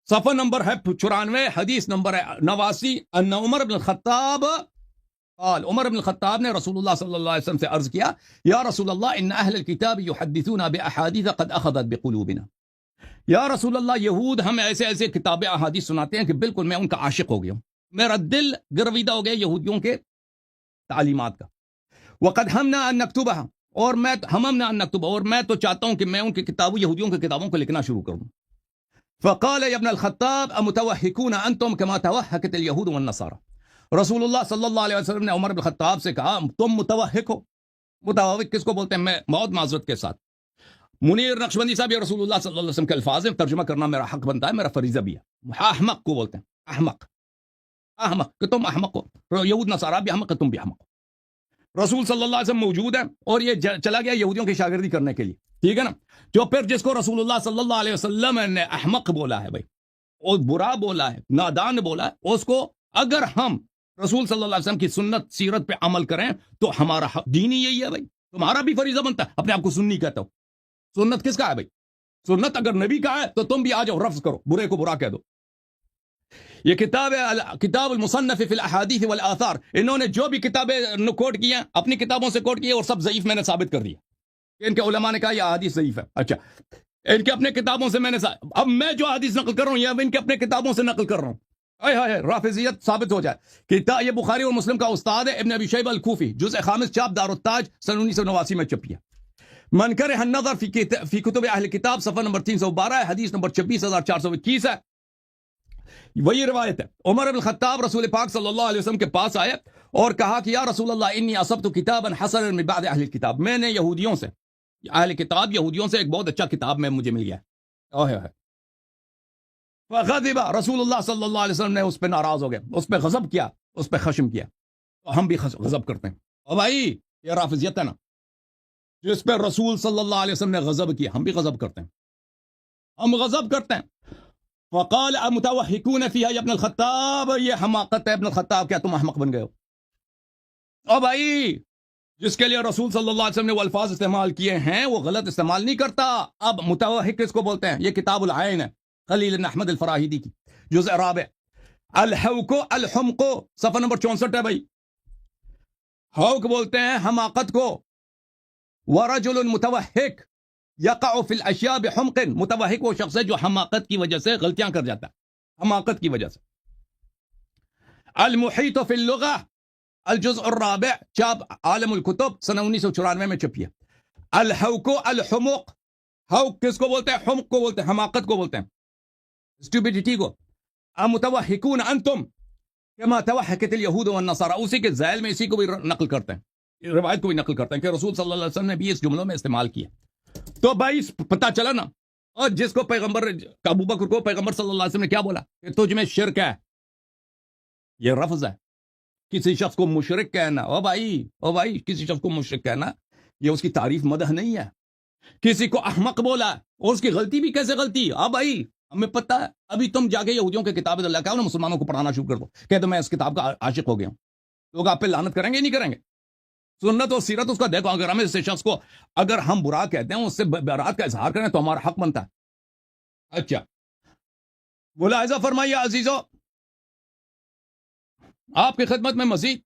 صفحہ نمبر ہے 94، حدیث نمبر ہے 89، ان عمر بن الخطاب قال، عمر بن الخطاب نے رسول اللہ صلی اللہ علیہ وسلم سے عرض کیا یا رسول اللہ ان اہل الکتاب یحدثون باحادیث قد اخذت بقلوبنا، یا رسول اللہ یہود ہمیں ایسے ایسے کتابیں احادیث سناتے ہیں کہ بالکل میں ان کا عاشق ہو گیا ہوں، میرا دل گرویدہ ہو گیا یہودیوں کے تعلیمات کا، وقد ہمنا ان نکتبها، اور میں ہممنا ان نکتبها، اور میں تو چاہتا ہوں کہ میں ان کی کتابوں، یہودیوں کی کتابوں کو لکھنا شروع کروں۔ فقال یا ابن الخطاب امتوحکون انتم کما توحکت اليہود والنصارى، رسول اللہ صلی اللہ علیہ وسلم نے عمر بن الخطاب سے کہا تم متوحک ہو، متوحک کس کو بولتے ہیں؟ میں بہت معذرت کے ساتھ، منیر نقشبندی صاحب، یہ رسول اللہ صلی اللہ علیہ وسلم کے الفاظ ہیں، ترجمہ کرنا میرا حق بنتا ہے، میرا فریضہ بھی ہے۔ احمق کو بولتے ہیں، احمق کہ تم احمق ہو، یہود نصارہ بھی احمق کہ تم بھی احمق ہو۔ رسول صلی اللہ علیہ وسلم موجود ہے اور یہ چلا گیا یہودیوں کی شاگردی کرنے کے لیے، ٹھیک ہے نا؟ جو پھر جس کو رسول اللہ صلی اللہ علیہ وسلم نے احمق بولا ہے بھائی، اور برا بولا ہے، نادان بولا ہے، اس کو اگر ہم رسول صلی اللہ علیہ وسلم کی سنت سیرت پہ عمل کریں تو ہمارا دین ہی یہی ہے بھائی، تمہارا بھی فریضہ بنتا ہے۔ اپنے آپ کو سنی کہتا ہو، سنت کس کا ہے بھائی؟ سنت اگر نبی کا ہے تو تم بھی آ جاؤ، رفض کرو، برے کو برا کہہ دو۔ یہ کتاب ہے کتاب المصنف فی الاحادیث والآثار، انہوں نے جو بھی کتابیں کوٹ کی ہیں اپنی کتابوں سے کوٹ کی ہے، اور سب ضعیف میں نے ثابت کر دیا کہ ان کے علماء نے کہا یہ احادیث ضعیف ہے۔ اچھا، ان کے اپنے کتابوں سے میں نے اب میں جو حدیث نقل کر رہا ہوں یہ ان کے اپنے کتابوں سے نقل کر رہا ہوں، رافضیت ثابت ہو جائے۔ کتاب یہ بخاری اور مسلم کا استاد ہے، ابن ابی شیبہ الکوفی، جزء خامس، چھاپ دار التاج، سن 1989 میں چھپی ہے۔ من کرہ النظر فی کتب اہل کتاب، صفحہ نمبر 312 ہے، حدیث نمبر 26421 ہے۔ وہی روایت ہے، عمر بن الخطاب رسول پاک صلی اللہ علیہ وسلم کے پاس آئے اور کہا کہ یا رسول اللہ انی اصبت کتابا حسنا من بعد اہل الکتاب، میں نے یہودیوں سے، اہل کتاب یہودیوں سے ایک بہت اچھا کتاب میں مجھے مل گیا ہے۔ فغضب رسول اللہ صلی اللہ علیہ وسلم نے اس پہ ناراض ہو گئے، اس پہ غضب کیا، اس پہ خشم کیا۔ تو ہم بھی غضب کرتے ہیں، اور بھائی یہ رافضیت ہے نا، جس پہ رسول صلی اللہ علیہ وسلم نے غضب کیا ہم بھی غضب کرتے ہیں، ہم غضب کرتے ہیں۔ فقال امتوحکون فیہا یا ابن الخطاب، یہ حماقت ہے ابن الخطاب، کیا تم احمق بن گئے ہو؟ اور بھائی جس کے لیے رسول صلی اللہ علیہ وسلم نے وہ الفاظ استعمال کیے ہیں وہ غلط استعمال نہیں کرتا۔ اب متوحک کس کو بولتے ہیں؟ یہ کتاب العین ہے، خلیل بن احمد الفراہیدی کی، جزء رابع، الحوق الحمق، صفحہ نمبر 64 ہے بھائی۔ حوق بولتے ہیں حماقت کو، ورجل متوحک یقع فی الاشیاء بحمق، متوحک وہ شخص ہے جو حماقت کی وجہ سے غلطیاں کر جاتا ہے، حماقت کی وجہ سے۔ المحیط فی اللغہ، الجزء الرابع، چھاپ عالم الکتب، سنہ 1994 میں چھپی ہے۔ الحوق الحمق، حوق کس کو بولتے ہیں؟ حمق کو بولتے ہیں، حماقت کو بولتے ہیں، اسٹوپیڈیٹی کو۔ امتوحکون انتم کما توحکت الیہود والنصارى، اسی کے ذیل میں اسی کو بھی نقل کرتے ہیں، روایت کو بھی نقل کرتے ہیں کہ رسول صلی اللہ علیہ وسلم نے بھی اس جملوں میں استعمال کیا۔ تو بھائی پتہ چلا نا، اور جس کو پیغمبر ابو بکر کو پیغمبر صلی اللہ علیہ وسلم نے کیا بولا کہ تجھ میں شرک ہے، یہ رفض ہے کسی شخص کو مشرک کہنا، او بھائی کسی شخص کو مشرک کہنا یہ اس کی تعریف مدح نہیں ہے. کسی کو احمق بولا اور اس کی غلطی بھی کیسے غلطی؟ بھائی ہمیں پتہ ہے. ابھی تم جا کے یہودیوں کی کتاب اللہ کا مسلمانوں کو پڑھانا شروع کر دو، کہہ دو میں اس کتاب کا عاشق ہو گیا ہوں. لوگ آپ پہ لعنت کریں گے نہیں کریں گے؟ سنت اور سیرت اس کا دیکھو. اگر ہم اس شخص کو اگر ہم برا کہتے ہیں، اس سے برات کا اظہار کریں تو ہمارا حق بنتا ہے. اچھا ملاحظہ فرمائیے عزیزو، آپ کی خدمت میں مزید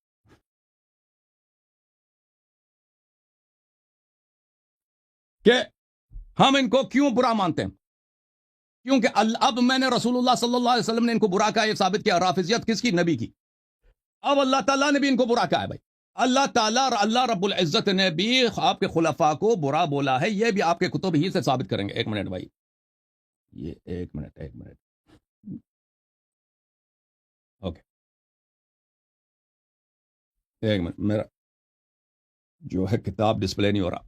کہ ہم ان کو کیوں برا مانتے ہیں. کیونکہ اب میں نے رسول اللہ صلی اللہ علیہ وسلم نے ان کو برا کہا، یہ ثابت کیا. رافضیت کس کی؟ نبی کی. اب اللہ تعالیٰ نے بھی ان کو برا کہا ہے. بھائی اللہ تعالیٰ اللہ رب العزت نے بھی آپ کے خلفاء کو برا بولا ہے. یہ بھی آپ کے کتب ہی سے ثابت کریں گے. ایک منٹ بھائی، یہ ایک منٹ اوکے، ایک منٹ، میرا جو ہے کتاب ڈسپلے نہیں ہو رہا.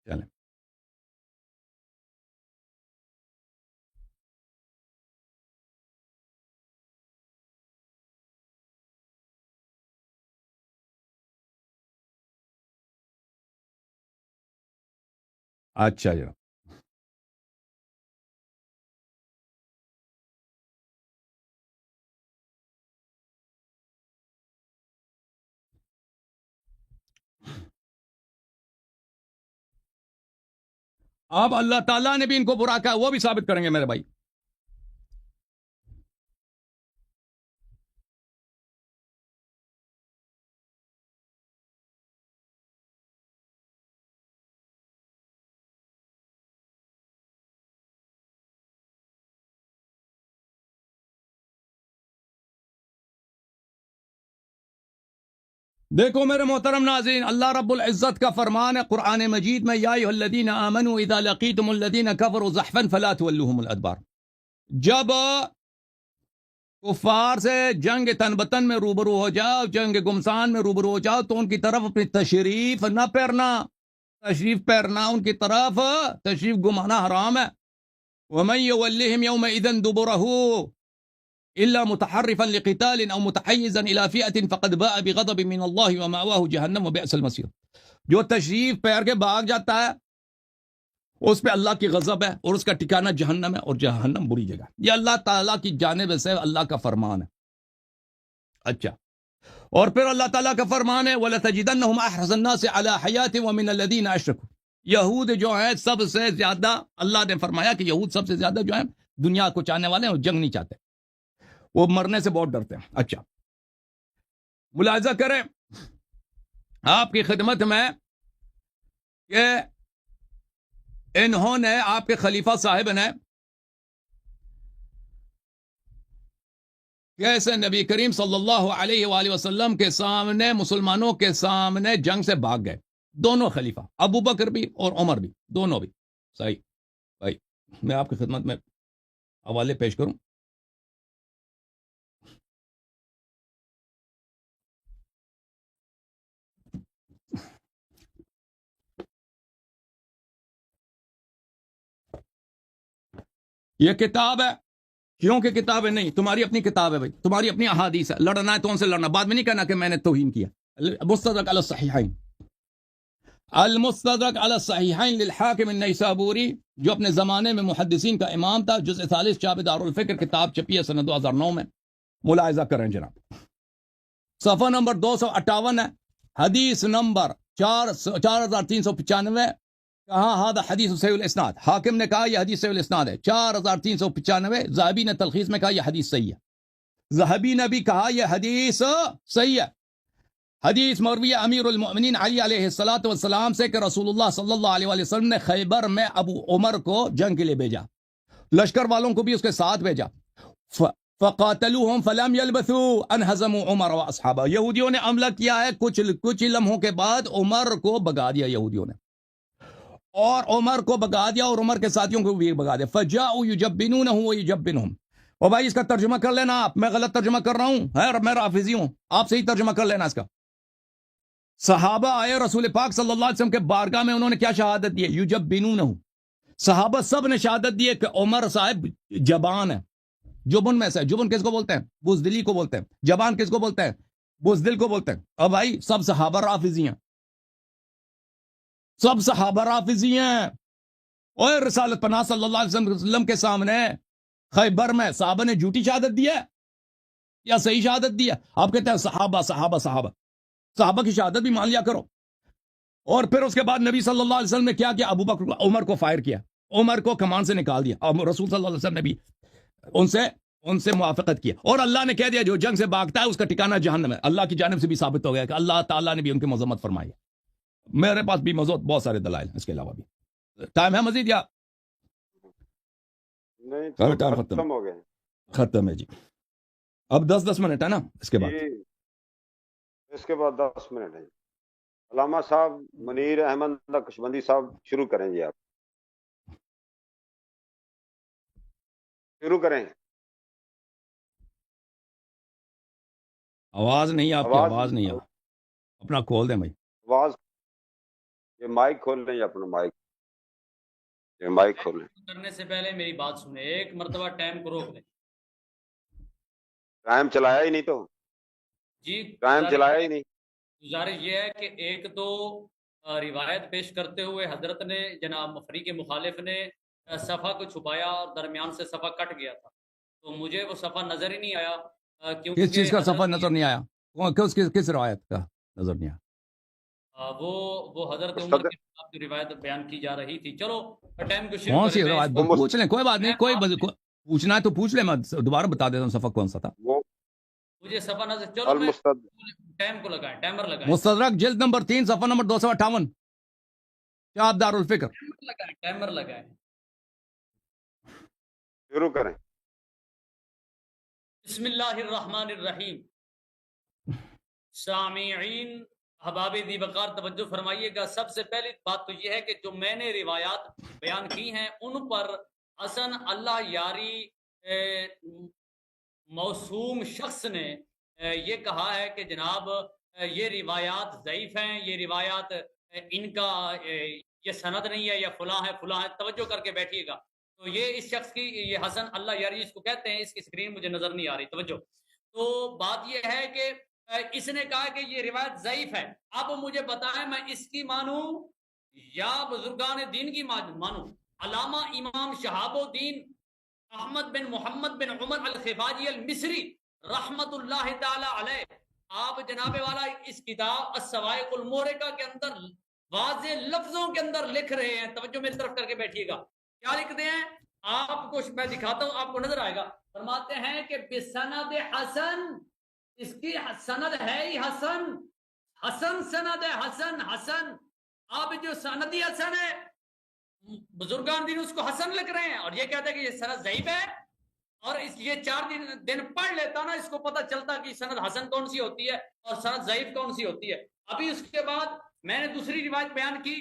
چلیں اچھا جناب. اب اللہ تعالیٰ نے بھی ان کو برا کہا، وہ بھی ثابت کریں گے میرے بھائی. دیکھو میرے محترم ناظرین، اللہ رب العزت کا فرمان ہے قرآن مجید میں، یا ایھا الذین آمنوا اذا لقیتم الذین کفروا زحفا فلا تولوہم الادبار. جب کفار سے جنگ تن بتن میں روبرو ہو جاؤ، جنگ گمسان میں روبرو ہو جاؤ، تو ان کی طرف اپنی تشریف نہ پھیرنا. تشریف پھیرنا، ان کی طرف تشریف گمانا حرام ہے. ومن یولہم یومئذ دبرہ إلا متحرفا لقتال أو متحيزا إلى فئة فقد باء بغضب من الله ومأواه جهنم وبئس المصير. جو تشریف پھیر کے بھاگ جاتا ہے اس پہ اللہ کی غضب ہے اور اس کا ٹھکانہ جہنم ہے، اور جہنم بری جگہ. یہ اللہ تعالیٰ کی جانب سے اللہ کا فرمان ہے. اچھا، اور پھر اللہ تعالیٰ کا فرمان ہے وَلَتَجِدَنَّهُمْ أَحْرَصَ النَّاسِ عَلَى حَيَاةٍ وَمِنَ الَّذِينَ أَشْرَكُوا. یہود جو ہیں سب سے زیادہ، اللہ نے فرمایا کہ یہود سب سے زیادہ جو ہیں دنیا کو چاہنے والے ہیں اور جنگ نہیں چاہتے، وہ مرنے سے بہت ڈرتے ہیں. اچھا ملاحظہ کریں آپ کی خدمت میں کہ انہوں نے، آپ کے خلیفہ صاحب نے کیسے نبی کریم صلی اللہ علیہ وآلہ وسلم کے سامنے، مسلمانوں کے سامنے جنگ سے بھاگ گئے. دونوں خلیفہ، ابو بکر بھی اور عمر بھی، دونوں بھی. صحیح بھائی، میں آپ کی خدمت میں حوالے پیش کروں. یہ کتاب ہے، کیونکہ کتاب ہے نہیں، تمہاری اپنی کتاب ہے بھائی، تمہاری اپنی احادیث ہے. لڑنا ہے تو ان سے لڑنا، بعد میں نہیں کہنا کہ میں نے توہین کیا. مستدرک علی الصحیحین، المستدرک علی الصحیحین للحاکم النیسابوری، جو اپنے زمانے میں محدثین کا امام تھا. جزء ثالث چاپ دار الفکر، کتاب چھپی ہے سنہ 2009 میں. ملاحظہ کریں جناب، صفحہ نمبر 258 ہے، حدیث نمبر 4395. کہاں ہادہ حدیث صحیح الاسناد، حاکم نے کہا یہ حدیث صحیح الاسناد ہے. 4395. ذہبی نے تلخیص میں کہا یہ حدیث صحیح ہے. ذہبی نے بھی کہا یہ حدیث صحیح ہے. حدیث مروی امیر المؤمنین علی علیہ الصلوۃ والسلام سے کہ رسول اللہ صلی اللہ علیہ وآلہ وسلم نے خیبر میں ابو عمر کو جنگ کے لیے بھیجا، لشکر والوں کو بھی اس کے ساتھ بھیجا. فقاتلوہم فلم یلبثوا ان ہزموا عمر واصحابہ. یہودیوں نے حملہ کیا ہے، کچھ لمحوں کے بعد عمر کو بگا دیا یہودیوں نے، اور عمر کو بگا دیا اور عمر کے ساتھیوں کو بھی بگا دیا. فجاؤوا یجبنونہ ویجبنہم. اور بھائی اس کا ترجمہ کر لینا آپ، میں غلط ترجمہ کر رہا ہوں، میں رافضی ہوں، آپ صحیح ترجمہ کر لینا اس کا. صحابہ آئے رسول پاک صلی اللہ علیہ وسلم کے بارگاہ میں، انہوں نے کیا شہادت دی ہے؟ یجبنونہ، صحابہ سب نے شہادت دی ہے کہ عمر صاحب جبان ہے، جبن میں سے، جبن کس کو بولتے ہیں؟ بزدلی کو بولتے ہیں، جبان کس کو بولتے ہیں؟ بزدل کو بولتے ہیں۔ اب بھائی سب صحابہ رافضی ہیں، سب صحابہ رافضی ہیں۔ اور رسالت پناہ صلی اللہ علیہ وسلم کے سامنے خیبر میں صحابہ نے جھوٹی شہادت دی ہے یا صحیح شہادت دی ہے؟ آپ کہتے ہیں صحابہ صحابہ صحابہ، صحابہ کی شہادت بھی مان لیا کرو۔ اور پھر اس کے بعد نبی صلی اللہ علیہ وسلم نے کیا کیا؟ ابو بکر عمر کو فائر کیا، عمر کو کمان سے نکال دیا، اور رسول صلی اللہ علیہ وسلم نے بھی ان سے موافقت کیا، اور اللہ نے کہہ دیا جو جنگ سے بھاگتا ہے اس کا ٹھکانہ جہنم ہے۔ اللہ کی جانب سے بھی ثابت ہو گیا کہ اللہ تعالیٰ نے بھی ان کی مذمت فرمائی ہے۔ میرے پاس بھی بہت سارے دلائل ہیں اس کے علاوہ بھی۔ ٹائم ہے مزید یا نہیں؟ ٹائم ختم ہو گئے، ختم ہے جی، اب 10 منٹ ہے نا اس کے بعد؟ جی اس کے بعد 10 منٹ ہے۔ علامہ صاحب منیر احمد نقشبندی صاحب شروع کریں جی، آپ شروع کریں۔ آواز نہیں، آپ کی آواز نہیں ہے، اپنا کھول دیں بھائی آواز، یہ مائک کھول لیں، اپنا مائک، یہ مائک کھول لیں۔ کرنے سے پہلے میری بات سنیں، ایک مرتبہ ٹائم کو روک دیں۔ ٹائم چلایا ہی نہیں تو، جی ٹائم چلایا ہی نہیں۔ گزارش یہ ہے کہ ایک تو روایت پیش کرتے ہوئے حضرت نے، جناب فریق مخالف نے صفحہ کو چھپایا اور درمیان سے صفحہ کٹ گیا تھا، تو مجھے وہ صفحہ نظر ہی نہیں آیا۔ کس چیز کا صفحہ نظر نہیں آیا؟ کس روایت کا نظر نہیں آیا؟ وہ حضرت عمر کے خلاف جو روایت بیان کی جا رہی تھی۔ چلو ٹائم کو شروع کون سی کریں۔ روایت؟ پوچھ لیں، کوئی بات نہیں، کوئی پوچھنا ہے تو پوچھ لیں، میں دوبارہ بتا دیتا ہوں صفحہ کون سا تھا۔ مجھے صفحہ نظر، چلو میں ٹائم کو لگائیں، ٹائمر لگائیں۔ مستدرک جلد نمبر 3 صفحہ نمبر 258، شاہد دار الفکر۔ ٹائمر لگائیں، شروع کریں۔ بسم اللہ الرحمن الرحیم۔ سامعین احباب دی وقار توجہ فرمائیے گا۔ سب سے پہلی بات تو یہ ہے کہ جو میں نے روایات بیان کی ہیں ان پر حسن اللہ یاری موسوم شخص نے یہ کہا ہے کہ جناب یہ روایات ضعیف ہیں، یہ روایات ان کا یہ سند نہیں ہے، یا فلاں ہے فلاں ہے۔ توجہ کر کے بیٹھیے گا۔ تو یہ اس شخص کی، یہ حسن اللہ یاری اس کو کہتے ہیں، اس کی اسکرین مجھے نظر نہیں آ رہی، توجہ۔ تو بات یہ ہے کہ اس نے کہا کہ یہ روایت ضعیف ہے۔ اب مجھے بتائیں میں اس کی مانوں یا بزرگان دین کی مانوں؟ علامہ امام شہاب الدین احمد بن محمد بن عمر الخفاجی المصری رحمت اللہ تعالی علیہ، آپ جناب والا اس کتاب السوائق المورقہ کے اندر واضح لفظوں کے اندر لکھ رہے ہیں، توجہ میری طرف کر کے بیٹھیے گا۔ کیا لکھتے ہیں؟ آپ کو میں دکھاتا ہوں، آپ کو نظر آئے گا۔ فرماتے ہیں کہ بسند حسن، اس کی سند ہے ہی حسن، حسن سند ہے، حسن حسن۔ آپ جو سندی حسن ہے، بزرگان دین اس کو حسن لکھ رہے ہیں، اور یہ کہتے ہیں کہ یہ سند ضعیف ہے۔ اور یہ 4 دن پڑھ لیتا نا، اس کو پتہ چلتا کہ سند حسن کون سی ہوتی ہے اور سند ضعیف کون سی ہوتی ہے۔ ابھی اس کے بعد میں نے دوسری روایت بیان کی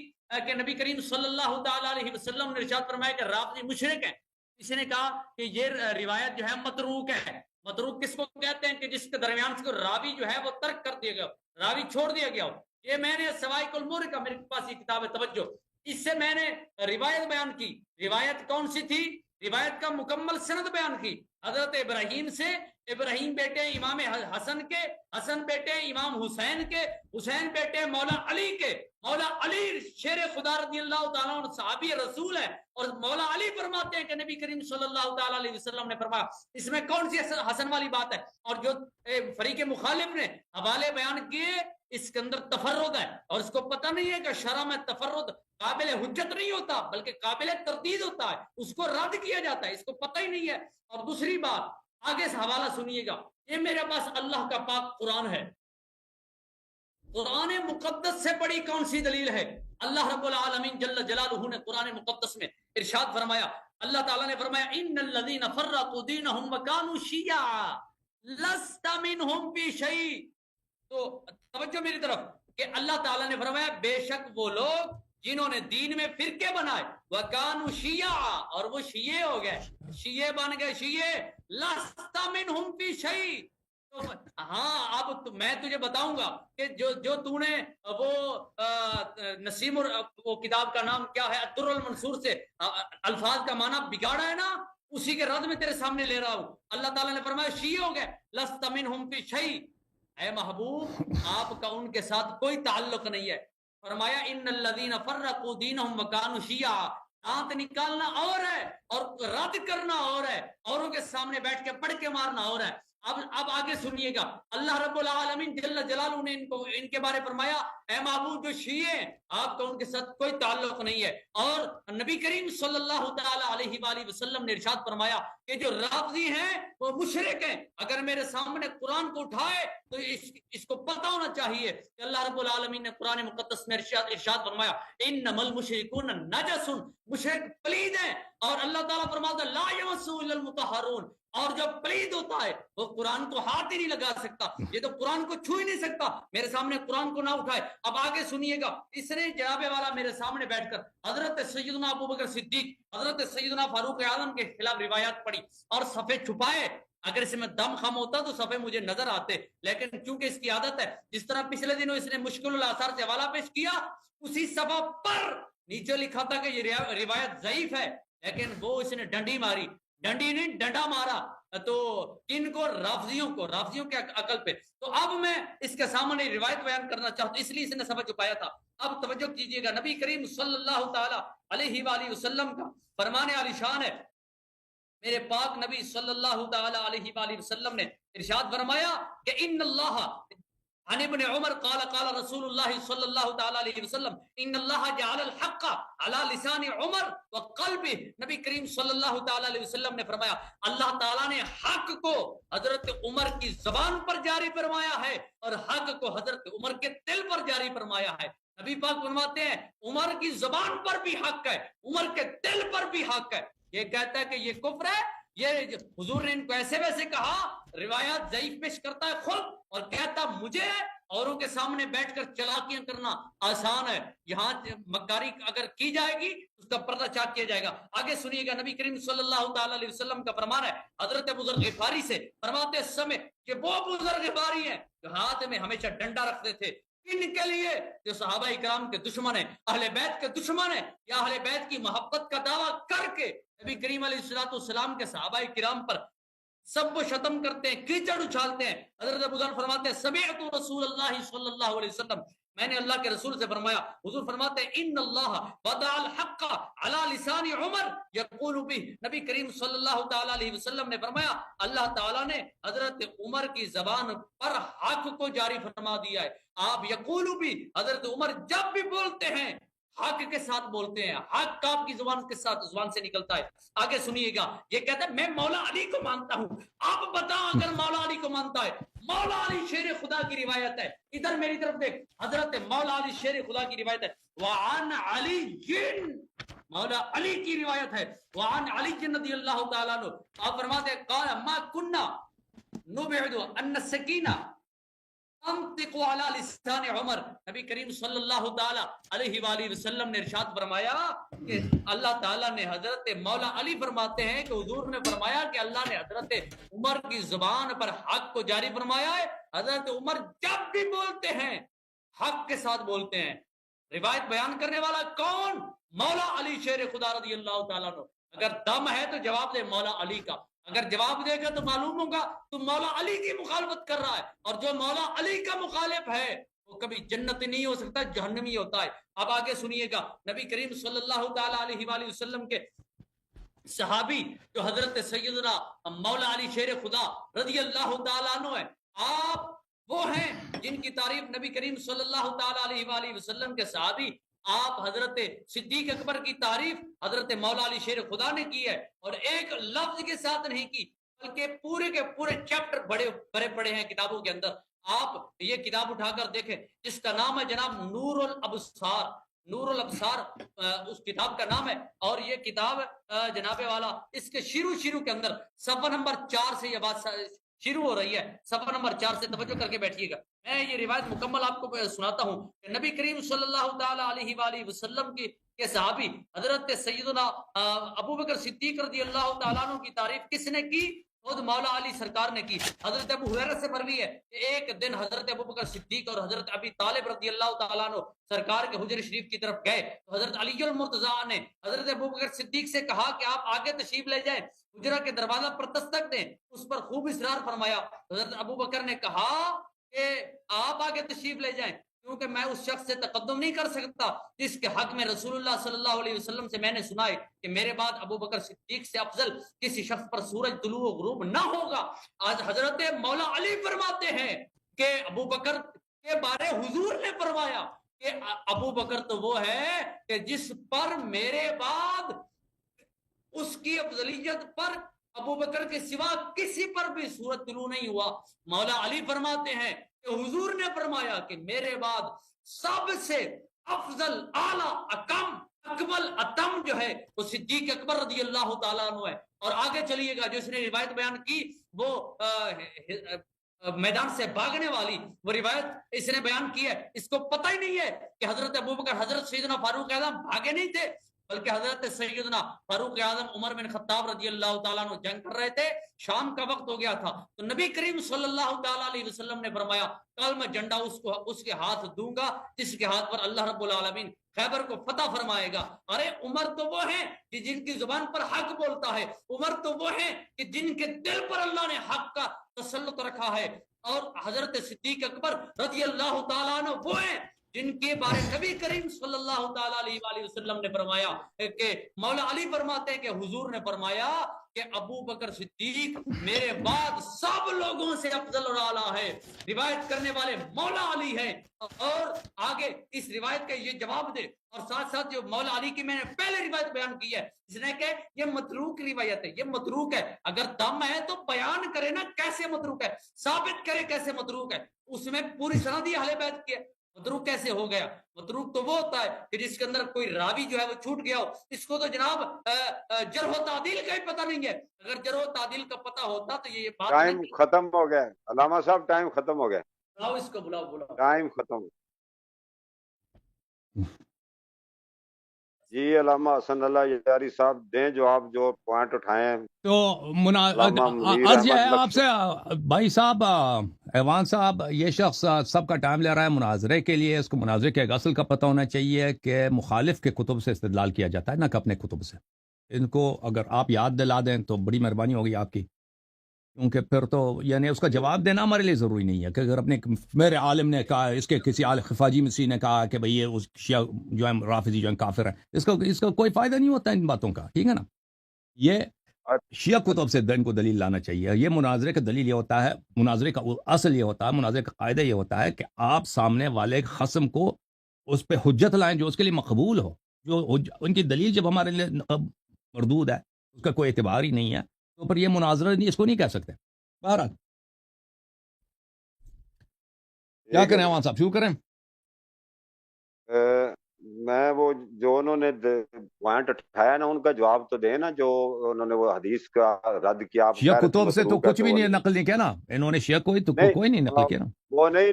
کہ نبی کریم صلی اللہ تعالی علیہ وسلم نے ارشاد فرمایا کہ رافضی مشرک ہیں۔ اس نے کہا کہ یہ روایت جو ہے متروک ہے۔ متروک کس کو کہتے ہیں؟ کہ جس کے درمیان سے راوی جو ہے وہ ترک کر دیا گیا، راوی چھوڑ دیا گیا ہو۔ یہ میں نے سوائق المورقہ، میرے پاس یہ کتاب ہے، توجہ، اس سے میں نے روایت بیان کی۔ روایت کون سی تھی؟ روایت کا مکمل سند بیان کی، حضرت ابراہیم سے، ابراہیم بیٹے امام حسن کے، حسن بیٹے امام حسین کے، حسین بیٹے مولا علی کے۔ مولا علی شیر خدا رضی اللہ تعالیٰ عنہ صحابی رسول ہے، اور مولا علی فرماتے ہیں کہ نبی کریم صلی اللہ تعالیٰ علیہ وسلم نے فرمایا۔ اس میں کون سی حسن والی بات ہے؟ اور جو فریق مخالف نے حوالے بیان کیے، اس کے اندر تفرد ہے، اور اس کو پتہ نہیں ہے کہ شرع میں تفرد قابل حجت نہیں ہوتا بلکہ قابل تردید ہوتا ہے، اس کو رد کیا جاتا ہے، اس کو پتہ ہی نہیں ہے۔ اور دوسری بات، آگے سے حوالہ سنیے گا، یہ میرے پاس اللہ کا پاک قرآن ہے۔ قرآن مقدس سے بڑی کون سی دلیل ہے؟ اللہ رب العالمین جل جلالہ نے قرآن مقدس میں ارشاد فرمایا، اللہ تعالیٰ نے فرمایا ان الذین فرقوا دینہم وکانوا شیعا لست منہم فی شیء۔ تو توجہ میری طرف کہ اللہ تعالیٰ نے فرمایا بے شک وہ لوگ جنہوں نے دین میں فرقے بنائے، وَكَانُوا شِيَعًا، اور وہ شیعہ ہو گئے، شیعہ بن گئے، شیعہ، لَسْتَ مِنْهُمْ فِي شَيْءٍ، تو ہاں اب میں تجھے بتاؤں گا کہ جو تو نے وہ نسیم وہ کتاب کا نام کیا ہے الدر المنصور سے الفاظ کا معنی بگاڑا ہے نا، اسی کے رد میں تیرے سامنے لے رہا ہوں۔ اللہ تعالیٰ نے فرمایا شیعہ ہو گئے لست منہم فی شیء، اے محبوب آپ کا ان کے ساتھ کوئی تعلق نہیں ہے۔ فرمایا ان الذین فرقوا دینہم وکانوا شیعا، دانت نکالنا اور ہے اور رد کرنا اور ہے، اوروں کے سامنے بیٹھ کے پڑھ کے مارنا اور ہے۔ اب آگے سنیے گا، اللہ رب العالمین جل جلالہ نے ان کے بارے فرمایا اے معبود جو شیعہ ہیں آپ کا ان کے ساتھ کوئی تعلق نہیں ہے۔ اور نبی کریم صلی اللہ تعالی علیہ وآلہ وسلم نے ارشاد فرمایا کہ جو رافضی ہیں وہ مشرک ہیں، اگر میرے سامنے قرآن کو اٹھائے تو اس کو پتہ ہونا چاہیے کہ اللہ رب العالمین نے قرآن مقدس میں ارشاد فرمایا انما المشرکون نجس، مشرک پلید ہیں، اور اللہ تعالیٰ فرماتا لا یمسہ الا المطہرون، اور جو پلید ہوتا ہے وہ قرآن کو ہاتھ ہی نہیں لگا سکتا، یہ تو قرآن کو چھو ہی نہیں سکتا، میرے سامنے قرآن کو نہ اٹھائے۔ اب آگے سنیے گا، اس نے جناب والا میرے سامنے بیٹھ کر حضرت سیدنا ابوبکر صدیق، حضرت سیدنا فاروق اعظم کے خلاف روایات پڑھی اور صفحے چھپائے۔ اگر اس میں دم خم ہوتا تو صفحے مجھے نظر آتے، لیکن چونکہ اس کی عادت ہے، جس طرح پچھلے دنوں اس نے مشکل الاثار سے حوالہ پیش کیا، اسی صفحہ پر نیچے لکھا تھا کہ یہ روایت ضعیف ہے، لیکن وہ اس نے ڈنڈی ماری، ڈنڈی نہیں ڈنڈا مارا تو ان کو رافضیوں کے عقل پہ۔ تو اب میں اس کے سامنے روایت بیان کرنا چاہتا ہوں، اس لیے اس نے سبق چھپایا تھا۔ اب توجہ کیجئے گا، نبی کریم صلی اللہ تعالی علیہ وآلہ وسلم کا فرمان عالی شان ہے، میرے پاک نبی صلی اللہ تعالی علیہ وآلہ وسلم نے ارشاد فرمایا کہ ان اللہ عن ابن عمر قال قال رسول اللہ صلی اللہ تعالی علیہ وسلم ان اللہ جعل الحق على لسان عمر وقلبه، نبی کریم صلی اللہ تعالی علیہ وسلم نے فرمایا اللہ تعالیٰ نے حق کو حضرت عمر کی زبان پر جاری فرمایا ہے اور حق کو حضرت عمر کے دل پر جاری فرمایا ہے۔ نبی پاک فرماتے ہیں عمر کی زبان پر بھی حق ہے، عمر کے دل پر بھی حق ہے۔ یہ کہتا ہے کہ یہ کفر ہے، یہ حضور نے ان کو ایسے ویسے کہا، روایات ضعیف پیش کرتا ہے خود اور کہتا مجھے اوروں کے سامنے بیٹھ کر چلاکیاں کرنا آسان ہے، یہاں مکاری اگر کی جائے گی اس کا پردہ چاک کیا جائے گا۔ آگے سنیے گا، نبی کریم صلی اللہ تعالی علیہ وسلم کا فرمان ہے حضرت ابو ذر غفاری سے، فرماتے سمے کہ وہ ابو ذر غفاری ہیں جو ہاتھ میں ہمیشہ ڈنڈا رکھتے تھے، ان کے لیے جو صحابہ کرام کے دشمن ہیں، اہل بیت کے دشمن ہیں، یا اہل بیت کی محبت کا دعویٰ کر کے نبی کریم علیہ السلام کے صحابہ کرام پر سب و شتم کرتے ہیں، کیچڑ اچھالتے ہیں۔ حضرت ابو ذر فرماتے ہیں سمعت رسول اللہ صلی اللہ علیہ وسلم، میں نے اللہ کے رسول سے فرمایا، حضور فرماتے ہیں ان اللہ وضع الحق علی لسان عمر یقول به، نبی کریم صلی اللہ تعالی علیہ وسلم نے فرمایا اللہ تعالیٰ نے حضرت عمر کی زبان پر حق کو جاری فرما دیا ہے۔ آپ یقول بھی، حضرت عمر جب بھی بولتے ہیں حق کے ساتھ بولتے ہیں، حق آپ کی زبان کے ساتھ زبان سے نکلتا ہے۔ آگے سنیے گا، یہ کہتا ہے میں مولا علی کو مانتا ہوں، آپ بتاؤ اگر مولا علی کو مانتا ہے، مولا علی شیر خدا کی روایت ہے، ادھر میری طرف دیکھ، حضرت مولا علی شیر خدا کی روایت ہے، وعن علی جن، مولا علی کی روایت ہے، وعن علی جن رضی اللہ تعالیٰ عنہ، آپ فرماتے ہیں قال ما کننا نبعد ان السکینہ انطقوا علی لسان عمر، نبی کریم صلی اللہ تعالی علیہ وآلہ وسلم نے ارشاد فرمایا کہ اللہ تعالیٰ نے حضرت مولا علی فرماتے ہیں کہ حضور نے فرمایا کہ اللہ نے حضرت عمر کی زبان پر حق کو جاری فرمایا ہے، حضرت عمر جب بھی بولتے ہیں حق کے ساتھ بولتے ہیں۔ روایت بیان کرنے والا کون؟ مولا علی شیر خدا رضی اللہ تعالیٰ عنہ۔ اگر دم ہے تو جواب دے مولا علی کا، اگر جواب دے گا تو معلوم ہوگا تو مولا علی کی مخالفت کر رہا ہے، اور جو مولا علی کا مخالف ہے وہ کبھی جنت نہیں ہو سکتا، جہنمی ہوتا ہے۔ اب آگے سنیے گا، نبی کریم صلی اللہ تعالی علیہ وآلہ وسلم کے صحابی جو حضرت سیدنا مولا علی شیر خدا رضی اللہ تعالیٰ عنہ ہے، آپ وہ ہیں جن کی تعریف نبی کریم صلی اللہ تعالی علیہ وآلہ وسلم کے صحابی آپ حضرت صدیق اکبر کی تعریف حضرت مولا علی شیر خدا نے کی ہے، اور ایک لفظ کے ساتھ نہیں کی بلکہ پورے کے پورے چیپٹر بڑے پڑے ہیں کتابوں کے اندر۔ آپ یہ کتاب اٹھا کر دیکھیں جس کا نام ہے جناب نور الابصار، نور الابصار اس کتاب کا نام ہے، اور یہ کتاب جناب والا اس کے شروع کے اندر صفحہ نمبر 4 سے یہ بات شروع ہو رہی ہے، صفحہ نمبر 4 سے توجہ کر کے بیٹھیے گا۔ میں یہ روایت مکمل آپ کو سناتا ہوں کہ نبی کریم صلی اللہ تعالی علیہ وآلہ وسلم کے صحابی حضرت سیدنا ابوبکر صدیق رضی اللہ تعالیٰ عنہ کی تعریف کس نے کی؟ خود مولا علی سرکار نے کی۔ حضرت ابو ہریرہ سے مروی ہے کہ ایک دن حضرت ابوبکر صدیق اور حضرت ابی طالب رضی اللہ تعالیٰ عنہ سرکار کے حجر شریف کی طرف گئے تو حضرت علی المرتضیٰ نے حضرت ابوبکر صدیق سے کہا کہ آپ آگے تشریف لے جائیں، حجرہ کے دروازہ پر دستک دیں۔ اس پر خوب اصرار فرمایا۔ حضرت ابوبکر نے کہا کہ آپ آگے تشریف لے جائیں، کیونکہ میں اس شخص سے تقدم نہیں کر سکتا جس کے حق میں رسول اللہ صلی اللہ علیہ وسلم سے میں نے سنا ہے کہ میرے بعد ابو بکر صدیق سے افضل کسی شخص پر سورج طلوع و غروب نہ ہوگا۔ آج حضرت مولا علی فرماتے ہیں کہ ابو بکر کے بارے حضور نے فرمایا کہ ابو بکر تو وہ ہے کہ جس پر میرے بعد اس کی افضلیت پر ابو بکر کے سوا کسی پر بھی سورج طلوع نہیں ہوا۔ مولا علی فرماتے ہیں کہ حضور نے فرمایا کہ میرے بعد سب سے افضل اعلی اکم اکمل اتم جو ہے وہ صدیق اکبر رضی اللہ تعالیٰ عنہ ہے۔ اور آگے چلیے گا، جو اس نے روایت بیان کی وہ میدان سے بھاگنے والی وہ روایت اس نے بیان کی ہے، اس کو پتہ ہی نہیں ہے کہ حضرت ابوبکر حضرت سیدنا فاروق اعظم بھاگے نہیں تھے، بلکہ حضرت سیدنا فاروق اعظم عمر بن خطاب رضی اللہ تعالیٰ عنہ جنگ کر رہے تھے، شام کا وقت ہو گیا تھا تو نبی کریم صلی اللہ تعالیٰ علیہ وسلم نے فرمایا کل میں جھنڈا اس کے ہاتھ دوں گا جس کے ہاتھ پر اللہ رب العالمین خیبر کو فتح فرمائے گا۔ ارے عمر تو وہ ہیں کہ جن کی زبان پر حق بولتا ہے، عمر تو وہ ہیں کہ جن کے دل پر اللہ نے حق کا تسلط رکھا ہے، اور حضرت صدیق اکبر رضی اللہ تعالیٰ عنہ وہ ہیں جن کے بارے نبی کریم صلی اللہ تعالیٰ علیہ وآلہ وسلم نے فرمایا کہ مولا علی فرماتے ہیں کہ حضور نے فرمایا کہ ابو بکر صدیق میرے بعد سب لوگوں سے افضل اور اعلیٰ ہے۔ روایت کرنے والے مولا علی ہیں، اور آگے اس روایت کا یہ جواب دے، اور ساتھ ساتھ جو مولا علی کی میں نے پہلے روایت بیان کی ہے اس نے کہ یہ متروک روایت ہے، یہ متروک ہے، اگر دم ہے تو بیان کرے نا کیسے متروک ہے، ثابت کرے کیسے متروک ہے، اس میں پوری سند اہل بیت کی ہے۔ متروک کیسے ہو گیا؟ متروک تو وہ ہوتا ہے کہ جس کے اندر کوئی راوی جو ہے وہ چھوٹ گیا ہو، اس کو تو جناب جرح و تعدیل کا ہی پتہ نہیں ہے، اگر جرح و تعدیل کا پتہ ہوتا تو یہ بات ٹائم ختم ہو گیا علامہ صاحب، ٹائم ختم ہو گیا، بلاؤ اس کو، بلاؤ ٹائم ختم۔ جی علامہ حسن اللہ یاری صاحب دیں جو آپ جو پوائنٹ اٹھائے ہیں۔ تو عرض یہ ہے آپ سے بھائی صاحب، ایوان صاحب، یہ شخص سب کا ٹائم لے رہا ہے مناظرے کے لیے، اس کو مناظرے کے اصل کا پتہ ہونا چاہیے کہ مخالف کے کتب سے استدلال کیا جاتا ہے نہ کہ اپنے کتب سے۔ ان کو اگر آپ یاد دلا دیں تو بڑی مہربانی ہوگی آپ کی، کیونکہ پھر تو یعنی اس کا جواب دینا ہمارے لیے ضروری نہیں ہے کہ اگر اپنے میرے عالم نے کہا، اس کے کسی خفاجی مسیح نے کہا کہ بھئی یہ اس شیعہ جو ہے رافضی جو ہے کافر ہے، اس کا کوئی فائدہ نہیں ہوتا ان باتوں کا، ٹھیک ہے نا۔ یہ شیعہ کتب سے ان کو دلیل لانا چاہیے۔ یہ مناظرے کا دلیل یہ ہوتا ہے، مناظرے کا اصل یہ ہوتا ہے، مناظرے کا قاعدہ یہ ہوتا ہے کہ آپ سامنے والے خصم کو اس پہ حجت لائیں جو اس کے لیے مقبول ہو، جو ان کی دلیل جب ہمارے لیے مردود ہے، اس کا کوئی اعتبار ہی نہیں ہے، تو پھر یہ مناظرہ نہیں، اس کو نہیں کہہ سکتے۔ بہرحال کیا کریں عوام صاحب، شروع کریں؟ میں وہ جو انہوں نے پوائنٹ اٹھایا نا ان کا جواب تو دیں نا، جو انہوں نے وہ حدیث کا رد کیا۔ شیعہ کتب سے تو کچھ بھی نہیں نقل نہیں کیا نا انہوں نے، شیعہ کوئی نہیں نقل کیا نا، وہ نہیں،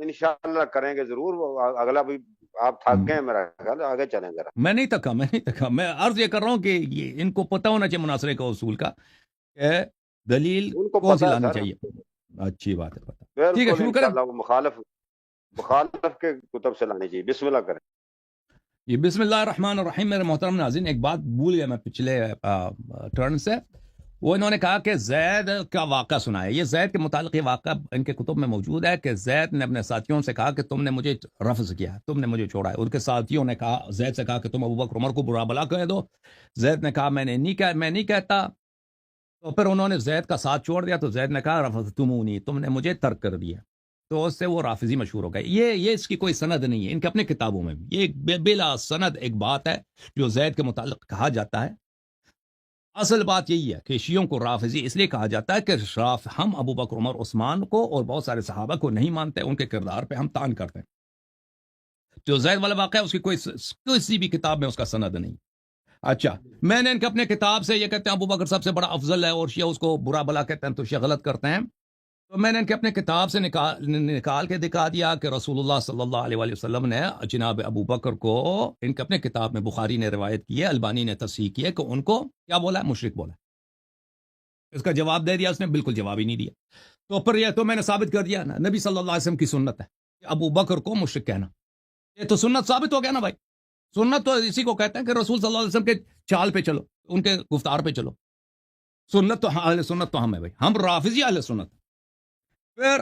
انشاءاللہ کریں گے ضرور، وہ اگلا بھی آپ تھک گئے میرا خیال، آگے چلیں ذرا۔ میں نہیں تھکا، میں عرض یہ کر رہا ہوں کہ ان کو پتہ ہونا چاہیے مناظرے کا اصول کا کہ دلیل کون سی لانی چاہیے۔ اچھی بات ہے، ٹھیک ہے شروع کریں۔ مخالف کے کتب سے لانی چاہیے، بسم اللہ کریں۔ یہ بسم اللہ الرحمن الرحیم۔ میرے محترم ناظرین، ایک بات بھول گیا میں پچھلے ٹرن سے، وہ انہوں نے کہا کہ زید کا واقعہ سنا ہے۔ یہ زید کے متعلق یہ واقعہ ان کے کتب میں موجود ہے کہ زید نے اپنے ساتھیوں سے کہا کہ تم نے مجھے رفض کیا، تم نے مجھے چھوڑا ہے۔ ان کے ساتھیوں نے کہا، زید سے کہا کہ تم ابوبکر عمر کو برا بلا کہہ دو۔ زید نے کہا میں نہیں کہتا۔ تو پھر انہوں نے زید کا ساتھ چھوڑ دیا، تو زید نے کہا رفضتمونی، تم نے مجھے ترک کر دیا، تو اس سے وہ رافضی مشہور ہو گئے۔ یہ اس کی کوئی سند نہیں ہے، ان کے اپنے کتابوں میں بھی یہ بلا سند ایک بات ہے جو زید کے متعلق کہا جاتا ہے۔ اصل بات یہی ہے کہ شیعوں کو رافضی اس لیے کہا جاتا ہے کہ ہم ابو بکر عمر عثمان کو اور بہت سارے صحابہ کو نہیں مانتے، ان کے کردار پہ ہم طعن کرتے ہیں۔ جو زید والا واقعہ ہے اس کی کسی بھی کتاب میں اس کا سند نہیں۔ اچھا، میں نے ان کے اپنے کتاب سے یہ کہتے ہیں ابو بکر سب سے بڑا افضل ہے اور شیعہ اس کو برا بلا کہتے ہیں، تو شیعہ غلط کرتے ہیں۔ تو میں نے ان کے اپنے کتاب سے نکال کے دکھا دیا کہ رسول اللہ صلی اللہ علیہ وآلہ وسلم نے جناب ابو بکر کو، ان کے اپنے کتاب میں بخاری نے روایت کی ہے، البانی نے تصحیح کی ہے کہ ان کو کیا بولا ہے؟ مشرک بولا ہے۔ اس کا جواب دے دیا اس نے، بالکل جواب ہی نہیں دیا. تو پھر یہ تو میں نے ثابت کر دیا نا نبی صلی اللہ علیہ وسلم کی سنت ہے کہ ابو بکر کو مشرک کہنا. یہ تو سنت ثابت ہو گیا نا بھائی. سنت تو اسی کو کہتے ہیں کہ رسول صلی اللہ علیہ وسلم کے چال پہ چلو، ان کے گفتار پہ چلو. سنت تو اہل سنت تو ہم ہے بھائی، ہم رافضی اہل سنت. پھر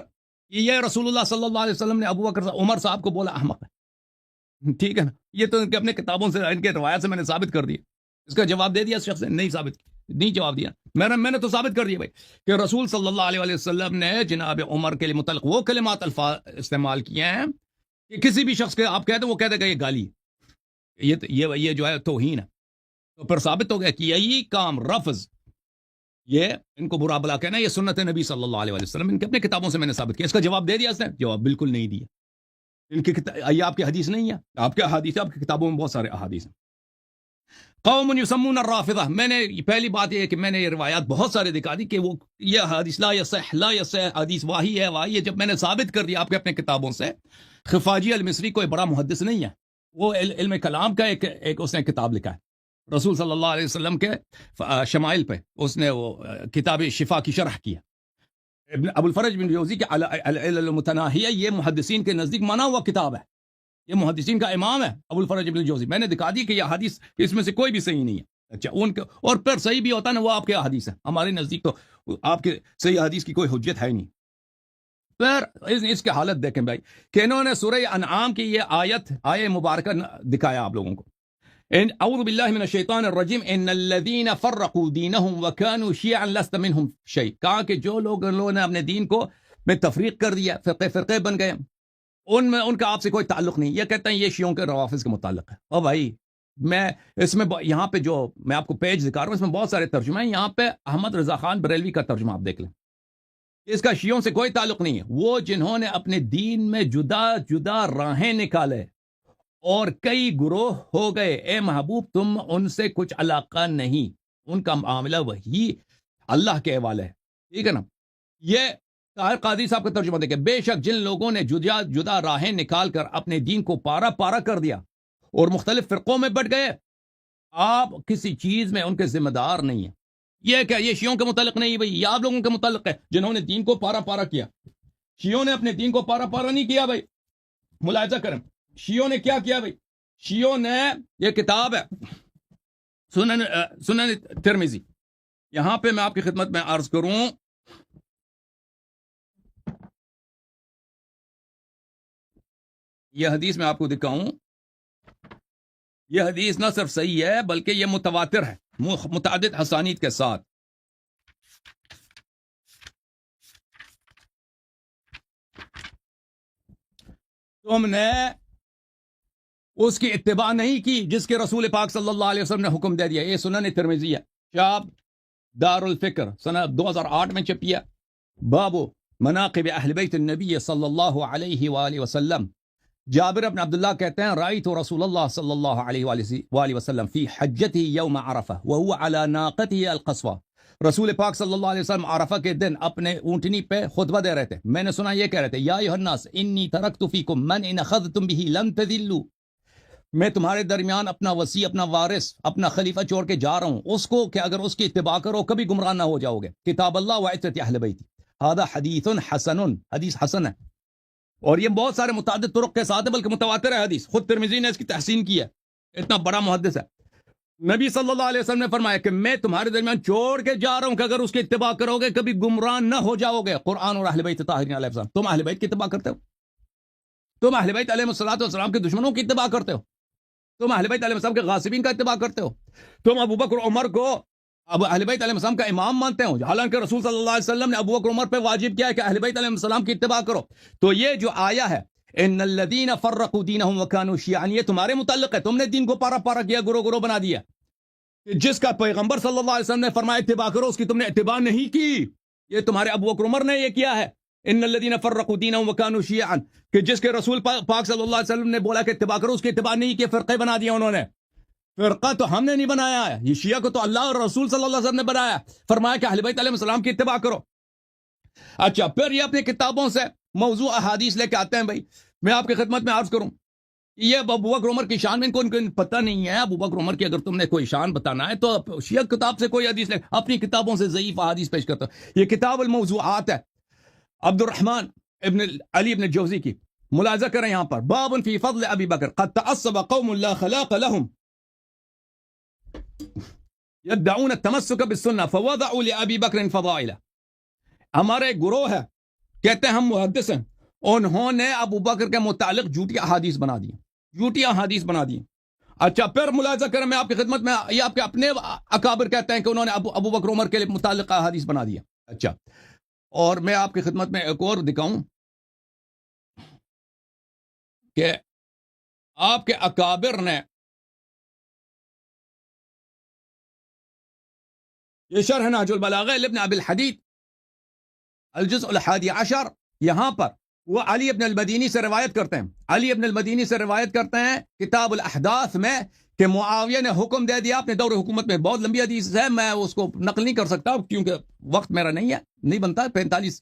یہ رسول اللہ صلی اللہ علیہ وسلم نے ابو بکر عمر صاحب کو بولا احمق ہے، ٹھیک ہے نا. یہ تو ان کے اپنے کتابوں سے، ان کے روایت سے میں نے ثابت کر دیا. اس کا جواب دے دیا اس شخص نے، نہیں ثابت نہیں جواب دیا. میں نے تو ثابت کر دیا بھائی کہ رسول صلی اللہ علیہ وسلم نے جناب عمر کے لیے متعلق وہ کلمات الفاظ استعمال کیے ہیں کہ کسی بھی شخص کے آپ کہہ دیں وہ کہہ دے گا یہ گالی ہے، یہ جو ہے توہین ہے. تو پھر ثابت ہو گیا کہ یہی کام رفض، یہ ان کو برا بلا کہنا، یہ سنت نبی صلی اللہ علیہ وسلم ان کے اپنے کتابوں سے میں نے ثابت کیا. اس کا جواب دے دیا اس نے، جواب بالکل نہیں دیا. ان کی یہ آپ کی حدیث نہیں ہے، آپ کے احادیث ہے، آپ کی کتابوں میں بہت سارے احادیث ہیں. قوم یسمون الرافضہ، میں نے پہلی بات یہ ہے کہ میں نے یہ روایات بہت سارے دکھا دی کہ وہ یہ حدیث لا یصح حدیث واہی ہے. جب میں نے ثابت کر دیا آپ کے اپنے کتابوں سے. خفاجی المصری کوئی بڑا محدث نہیں ہے، وہ علم کلام کا ایک اس نے کتاب لکھا ہے رسول صلی اللہ علیہ وسلم کے شمائل پہ. اس نے وہ کتاب شفا کی شرح کی ہے. ابو الفرج بن جوزی کے العلل المتناہیہ، یہ محدثین کے نزدیک مانا ہوا کتاب ہے، یہ محدثین کا امام ہے ابو الفرج بن جوزی. میں نے دکھا دی کہ یہ حدیث اس میں سے کوئی بھی صحیح نہیں ہے. اچھا ان کے اور پھر صحیح بھی ہوتا نا وہ آپ کے حدیث ہے، ہمارے نزدیک تو آپ کے صحیح حدیث کی کوئی حجت ہے نہیں. پھر اس کے حالت دیکھیں بھائی کہ انہوں نے سورہ انعام کی یہ آیہ مبارکہ دکھایا آپ لوگوں کو. اعوذ باللہ من الشیطان الرجیم ان الذین فرقوا دینہم وکانوا شیعا لست منہم شیء. کہا کہ جو لوگوں نے اپنے دین کو میں تفریق کر دیا، فرقے بن گئے، ان کا آپ سے کوئی تعلق نہیں. یہ کہتے ہیں یہ شیعوں کے روافض کے متعلق ہے. او بھائی میں اس میں یہاں پہ جو میں آپ کو پیج دکھا رہا ہوں اس میں بہت سارے ترجمے ہیں. یہاں پہ احمد رضا خان بریلوی کا ترجمہ آپ دیکھ لیں، اس کا شیعوں سے کوئی تعلق نہیں ہے. وہ جنہوں نے اپنے دین میں جدا جدا راہیں نکالے اور کئی گروہ ہو گئے، اے محبوب تم ان سے کچھ علاقہ نہیں، ان کا معاملہ وہی اللہ کے حوالے ہے. ٹھیک ہے نا. یہ طاہر قادری صاحب کا ترجمہ دیکھیں. بے شک جن لوگوں نے جدا جدا راہیں نکال کر اپنے دین کو پارا پارا کر دیا اور مختلف فرقوں میں بٹ گئے، آپ کسی چیز میں ان کے ذمہ دار نہیں ہیں. یہ کیا یہ شیعوں کے متعلق نہیں بھائی، یہ آپ لوگوں کے متعلق ہے جنہوں نے دین کو پارا پارا کیا. شیعوں نے اپنے دین کو پارا پارا نہیں کیا بھائی. ملاحظہ کریں شیعوں نے کیا کیا بھائی. شیعوں نے یہ کتاب ہے سنن ترمذی، یہاں پہ میں آپ کی خدمت میں عرض کروں یہ حدیث میں آپ کو دکھاؤں. یہ حدیث نہ صرف صحیح ہے بلکہ یہ متواتر ہے متعدد حسانید کے ساتھ. تم نے اس کی اتباع نہیں کی جس کے رسول پاک صلی اللہ علیہ وسلم نے حکم دے دیا. یہ سنن ترمذی ہے، شاب دار الفکر سنہ 2008 میں چھپی ہے. باب مناقب اہل بیت النبی صلی اللہ علیہ وآلہ وسلم. جابر بن عبداللہ کہتے ہیں رأیت رسول اللہ صلی اللہ علیہ وآلہ وسلم فی حجتہ یوم عرفہ وہو علی ناقتہ القصوہ. رسول پاک صلی اللہ علیہ وسلم عرفہ کے دن اپنے اونٹنی پہ خطبہ دے رہے تھے. میں نے سنا یہ کہہ رہے تھے یا ایھا الناس انی ترکت فیکم من ان اخذتم بہ لن تذلوا. میں تمہارے درمیان اپنا وصی، اپنا وارث، اپنا خلیفہ چھوڑ کے جا رہا ہوں، اس کو کہ اگر اس کی اتباع کرو کبھی گمراہ نہ ہو جاؤ گے. کتاب اللہ وعزت اہل بیت. ھذا حدیث حسن، حدیث حسن ہے اور یہ بہت سارے متعدد طرق کے ساتھ ہے بلکہ متواتر ہے حدیث. خود ترمذی نے اس کی تحسین کی ہے، اتنا بڑا محدث ہے. نبی صلی اللہ علیہ وسلم نے فرمایا کہ میں تمہارے درمیان چھوڑ کے جا رہا ہوں کہ اگر اس کی اتباع کرو گے کبھی گمراہ نہ ہو جاؤ گے. قرآن اور اہل بیت طاہرین علیہ السلام. تم اہل بیت کی اتباع کرتے ہو، تم اہل بیت علیہ السلام کے دشمنوں کی اتباع کرتے ہو، تم اہل بیت علیہ السلام کے غاصبین کا اتباع کرتے ہو، تم ابو بکر عمر کو اب اہل بیت علیہ السلام کا امام مانتے ہو، حالانکہ رسول صلی اللہ علیہ وسلم نے ابو بکر عمر پہ واجب کیا ہے کہ اہل بیت علیہ السلام کی اتباع کرو. تو یہ جو آیا ہے ان الذین فرقوا دینہم وکانوا شیعا، یہ تمہارے متعلق ہے. تم نے دین کو پارا پارا کیا، گروہ گروہ بنا دیا. جس کا پیغمبر صلی اللہ علیہ وسلم نے فرمایا اتباع کرو اس کی تم نے اتباع نہیں کی. یہ تمہارے ابو بکر عمر نے یہ کیا ہے. ان الذین فرقوا دینہم وکانوا شیعا، کہ جس کے رسول پاک صلی اللہ علیہ وسلم نے بولا کہ اتباع کرو اس کی اتباع نہیں کی، فرقے بنا دیا انہوں نے. فرقہ تو ہم نے نہیں بنایا ہے، یہ شیعہ کو تو اللہ اور رسول صلی اللہ علیہ وسلم نے بنایا. فرمایا کہ اہل بیت علیہ السلام کی اتباع کرو. اچھا پھر یہ اپنی کتابوں سے موضوع احادیث لے کے آتے ہیں. بھائی میں آپ کی خدمت میں عرض کروں یہ ابو بکر عمر کی شان میں ان کو پتہ نہیں ہے. ابو بکر عمر کی اگر تم نے کوئی شان بتانا ہے تو شیعہ کتاب سے کوئی حدیث لے, اپنی کتابوں سے ضعیف احادیث پیش کرتا. یہ کتاب الموضوعات ہے عبد الرحمن ابن علی ابن جوزی کی. ملاحظہ کریں یہاں پر, باب فی فضل ابی بکر قد تعصب قوم لا خلاق لهم يدعون التمسك بالسنة فوضعوا لأبی بکر فضائل. ہمارے ایک گروہ ہے, کہتے ہیں ہم محدث ہیں, انہوں نے ابو بکر کے متعلق جھوٹی احادیث بنا دی, جھوٹی احادیث بنا دی. اچھا پھر ملاحظہ کریں, میں آپ کی خدمت میں, یہ آپ کے اپنے اکابر کہتے ہیں کہ انہوں نے ابو بکر عمر کے متعلق احادیث بنا دیا. اچھا, اور میں آپ کی خدمت میں ایک اور دکھاؤں کہ آپ کے اکابر نے یہ شرح نہج البلاغہ لابن ابی الحدید الجزء الحادی عشر, یہاں پر وہ علی ابن المدینی سے روایت کرتے ہیں, علی ابن المدینی سے روایت کرتے ہیں کتاب الاحداث میں کہ معاویہ نے حکم دے دیا اپنے دور حکومت میں. بہت لمبی حدیث ہے, میں اس کو نقل نہیں کر سکتا کیونکہ وقت میرا نہیں ہے, نہیں بنتا. 45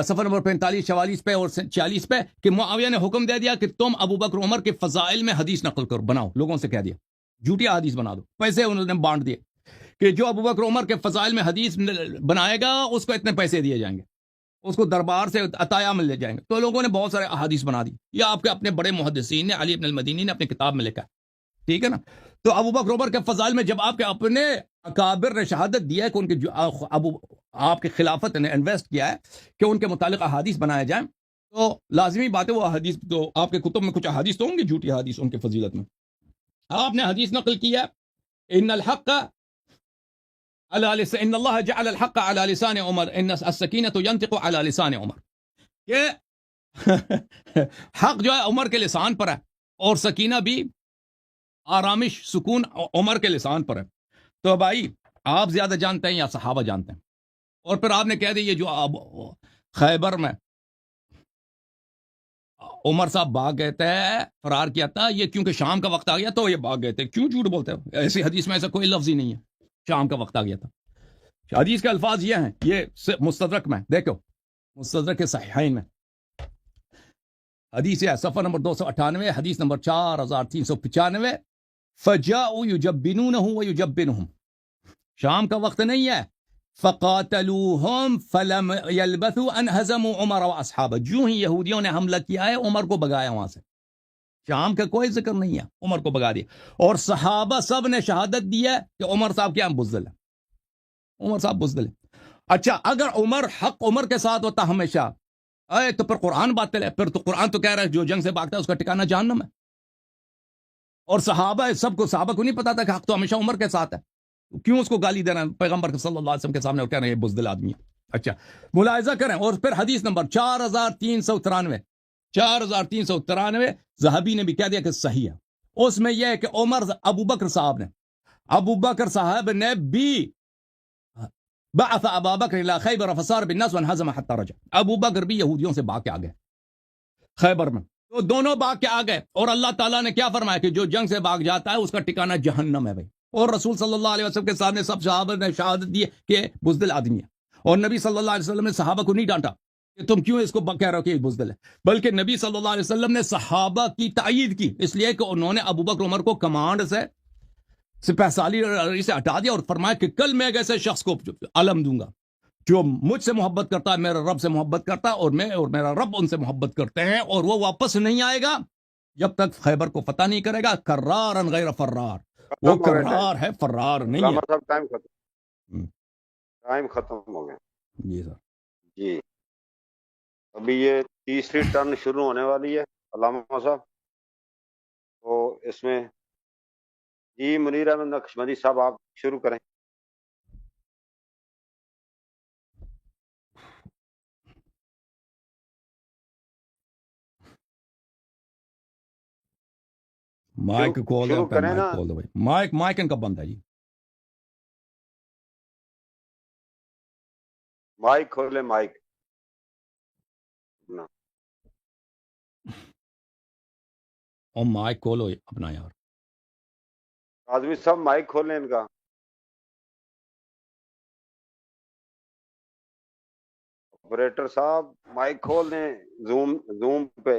صفحہ نمبر 45 44 پہ اور 46 پہ کہ معاویہ نے حکم دے دیا کہ تم ابو بکر عمر کے فضائل میں حدیث نقل کر بناؤ. لوگوں سے کہہ دیا جھوٹی حدیث بنا دو. پیسے انہوں نے بانٹ دیے کہ جو ابو بکر عمر کے فضائل میں حدیث بنائے گا اس کو اتنے پیسے دیے جائیں گے, اس کو دربار سے عطایا مل لے جائیں گے. تو لوگوں نے بہت سارے احادیث بنا دی. یہ آپ کے اپنے بڑے محدثین نے, علی ابن المدینی نے اپنی کتاب میں لکھا, ٹھیک ہے نا. تو ابو بکر عمر کے فضائل میں جب آپ کے اپنے اکابر نے شہادت دیا ہے کہ ان کے آپ کی خلافت نے انویسٹ کیا ہے کہ ان کے متعلق احادیث بنائے جائیں, تو لازمی بات ہے وہ احادیث, تو آپ کے کتب میں کچھ احادیث تو ہوں گی جھوٹی احادیث ان کے فضیلت میں. آپ نے حدیث نقل کیا ان الحق ان اللہ جعل الحق على لسان عمر ان السکینة ينطق على لسان عمر, کہ حق جو ہے عمر کے لسان پر ہے اور سکینہ بھی, آرامش سکون عمر کے لسان پر ہے. تو بھائی آپ زیادہ جانتے ہیں یا صحابہ جانتے ہیں؟ اور پھر آپ نے کہہ دی یہ جو خیبر میں عمر صاحب بھاگ گئے تھے, فرار کیا تھا, یہ کیونکہ شام کا وقت آ گیا تو یہ بھاگ گئے تھے. کیوں جھوٹ بولتے ہو؟ ایسی حدیث میں ایسا کوئی لفظ ہی نہیں ہے شام کا وقت آ گیا تھا. حدیث کے الفاظ یہ ہیں, یہ مستدرک میں دیکھو, مستدرک کے صحیحین میں حدیث ہے صفحہ نمبر 298, حدیث نمبر 4395, فجاؤوا یجبنونہ ویجبنہم, شام کا وقت نہیں ہے, فقاتلوہم فلم یلبثوا ان ہزموا عمر واصحابہ, جو ہی یہودیوں نے حملہ کیا ہے عمر کو بگایا وہاں سے. شام کا کوئی ذکر نہیں ہے, عمر کو بگا دیا. اور صحابہ سب نے شہادت دی ہے کہ عمر صاحب کیا بزدل ہے, عمر صاحب بزدل ہے. اچھا اگر عمر حق عمر کے ساتھ ہوتا ہمیشہ, تو پھر قرآن باطل ہے. پھر تو قرآن تو کہہ رہا ہے جو جنگ سے بھاگتا ہے اس کا ٹھکانہ جہنم ہے. اور صحابہ سب کو, صحابہ کو نہیں پتا تھا کہ حق تو ہمیشہ عمر کے ساتھ ہے, کیوں اس کو گالی دینا پیغمبر صلی اللہ علیہ وسلم کے سامنے اور کہہ رہے ہیں یہ بزدل آدمی ہے. اچھا ملاحظہ کریں. اور پھر حدیث نمبر 4393 ذہبی نے بھی کہہ دیا کہ صحیح ہے. اس میں یہ ہے کہ ابو بکر صاحب نے بھی بعث ابا بکر الى خیبر فصار بالناس وانهزم حتى رجع, ابو بکر بھی یہودیوں سے بھاگ کے آ گئے خیبر میں, تو دونوں بھاگ کے آ گئے. اور اللہ تعالیٰ نے کیا فرمایا کہ جو جنگ سے بھاگ جاتا ہے اس کا ٹھکانہ جہنم ہے بھائی. اور رسول صلی اللہ علیہ وسلم کے سامنے سب صحابہ نے شہادت دی کہ بزدل آدمی ہے. اور نبی صلی اللہ علیہ وسلم نے صحابہ کو نہیں ڈانٹا کہ تم کیوں اس کو کہہ رہے ہو کہ یہ بزدل ہے, بلکہ نبی صلی اللہ علیہ وسلم نے صحابہ کی تائید کی, اس لیے کہ انہوں نے ابو بکر عمر کو کمانڈ سے سپہ سالاری سے ہٹا دیا اور فرمایا کہ کل میں ایک ایسے شخص کو علم دوں گا جو مجھ سے محبت کرتا ہے, میرے رب سے محبت کرتا ہے, اور میں اور میرا رب ان سے محبت کرتے ہیں, اور وہ واپس نہیں آئے گا جب تک خیبر کو فتح نہیں کرے گا. کرارا غیر فرار, وہ ختم ہو گیا کرار ہے, فرار نہیں علامہ ہے. صاحب ٹائم ختم ہو گیا. جی سر. جی ابھی یہ تیسری ٹرن شروع ہونے والی ہے علامہ صاحب, تو اس میں جی منیر احمد نقشبندی صاحب آپ شروع کریں. مائک کھول دو, شروع کریں مائک نا. کھول دو بھائی. مائک ان کا بند ہے جی. مائک کھولیں, مائک اور مائک کھولو اپنا یار. آدمی صاحب مائک کھولیں ان کا. آپریٹر صاحب مائک کھول دیں زوم پہ.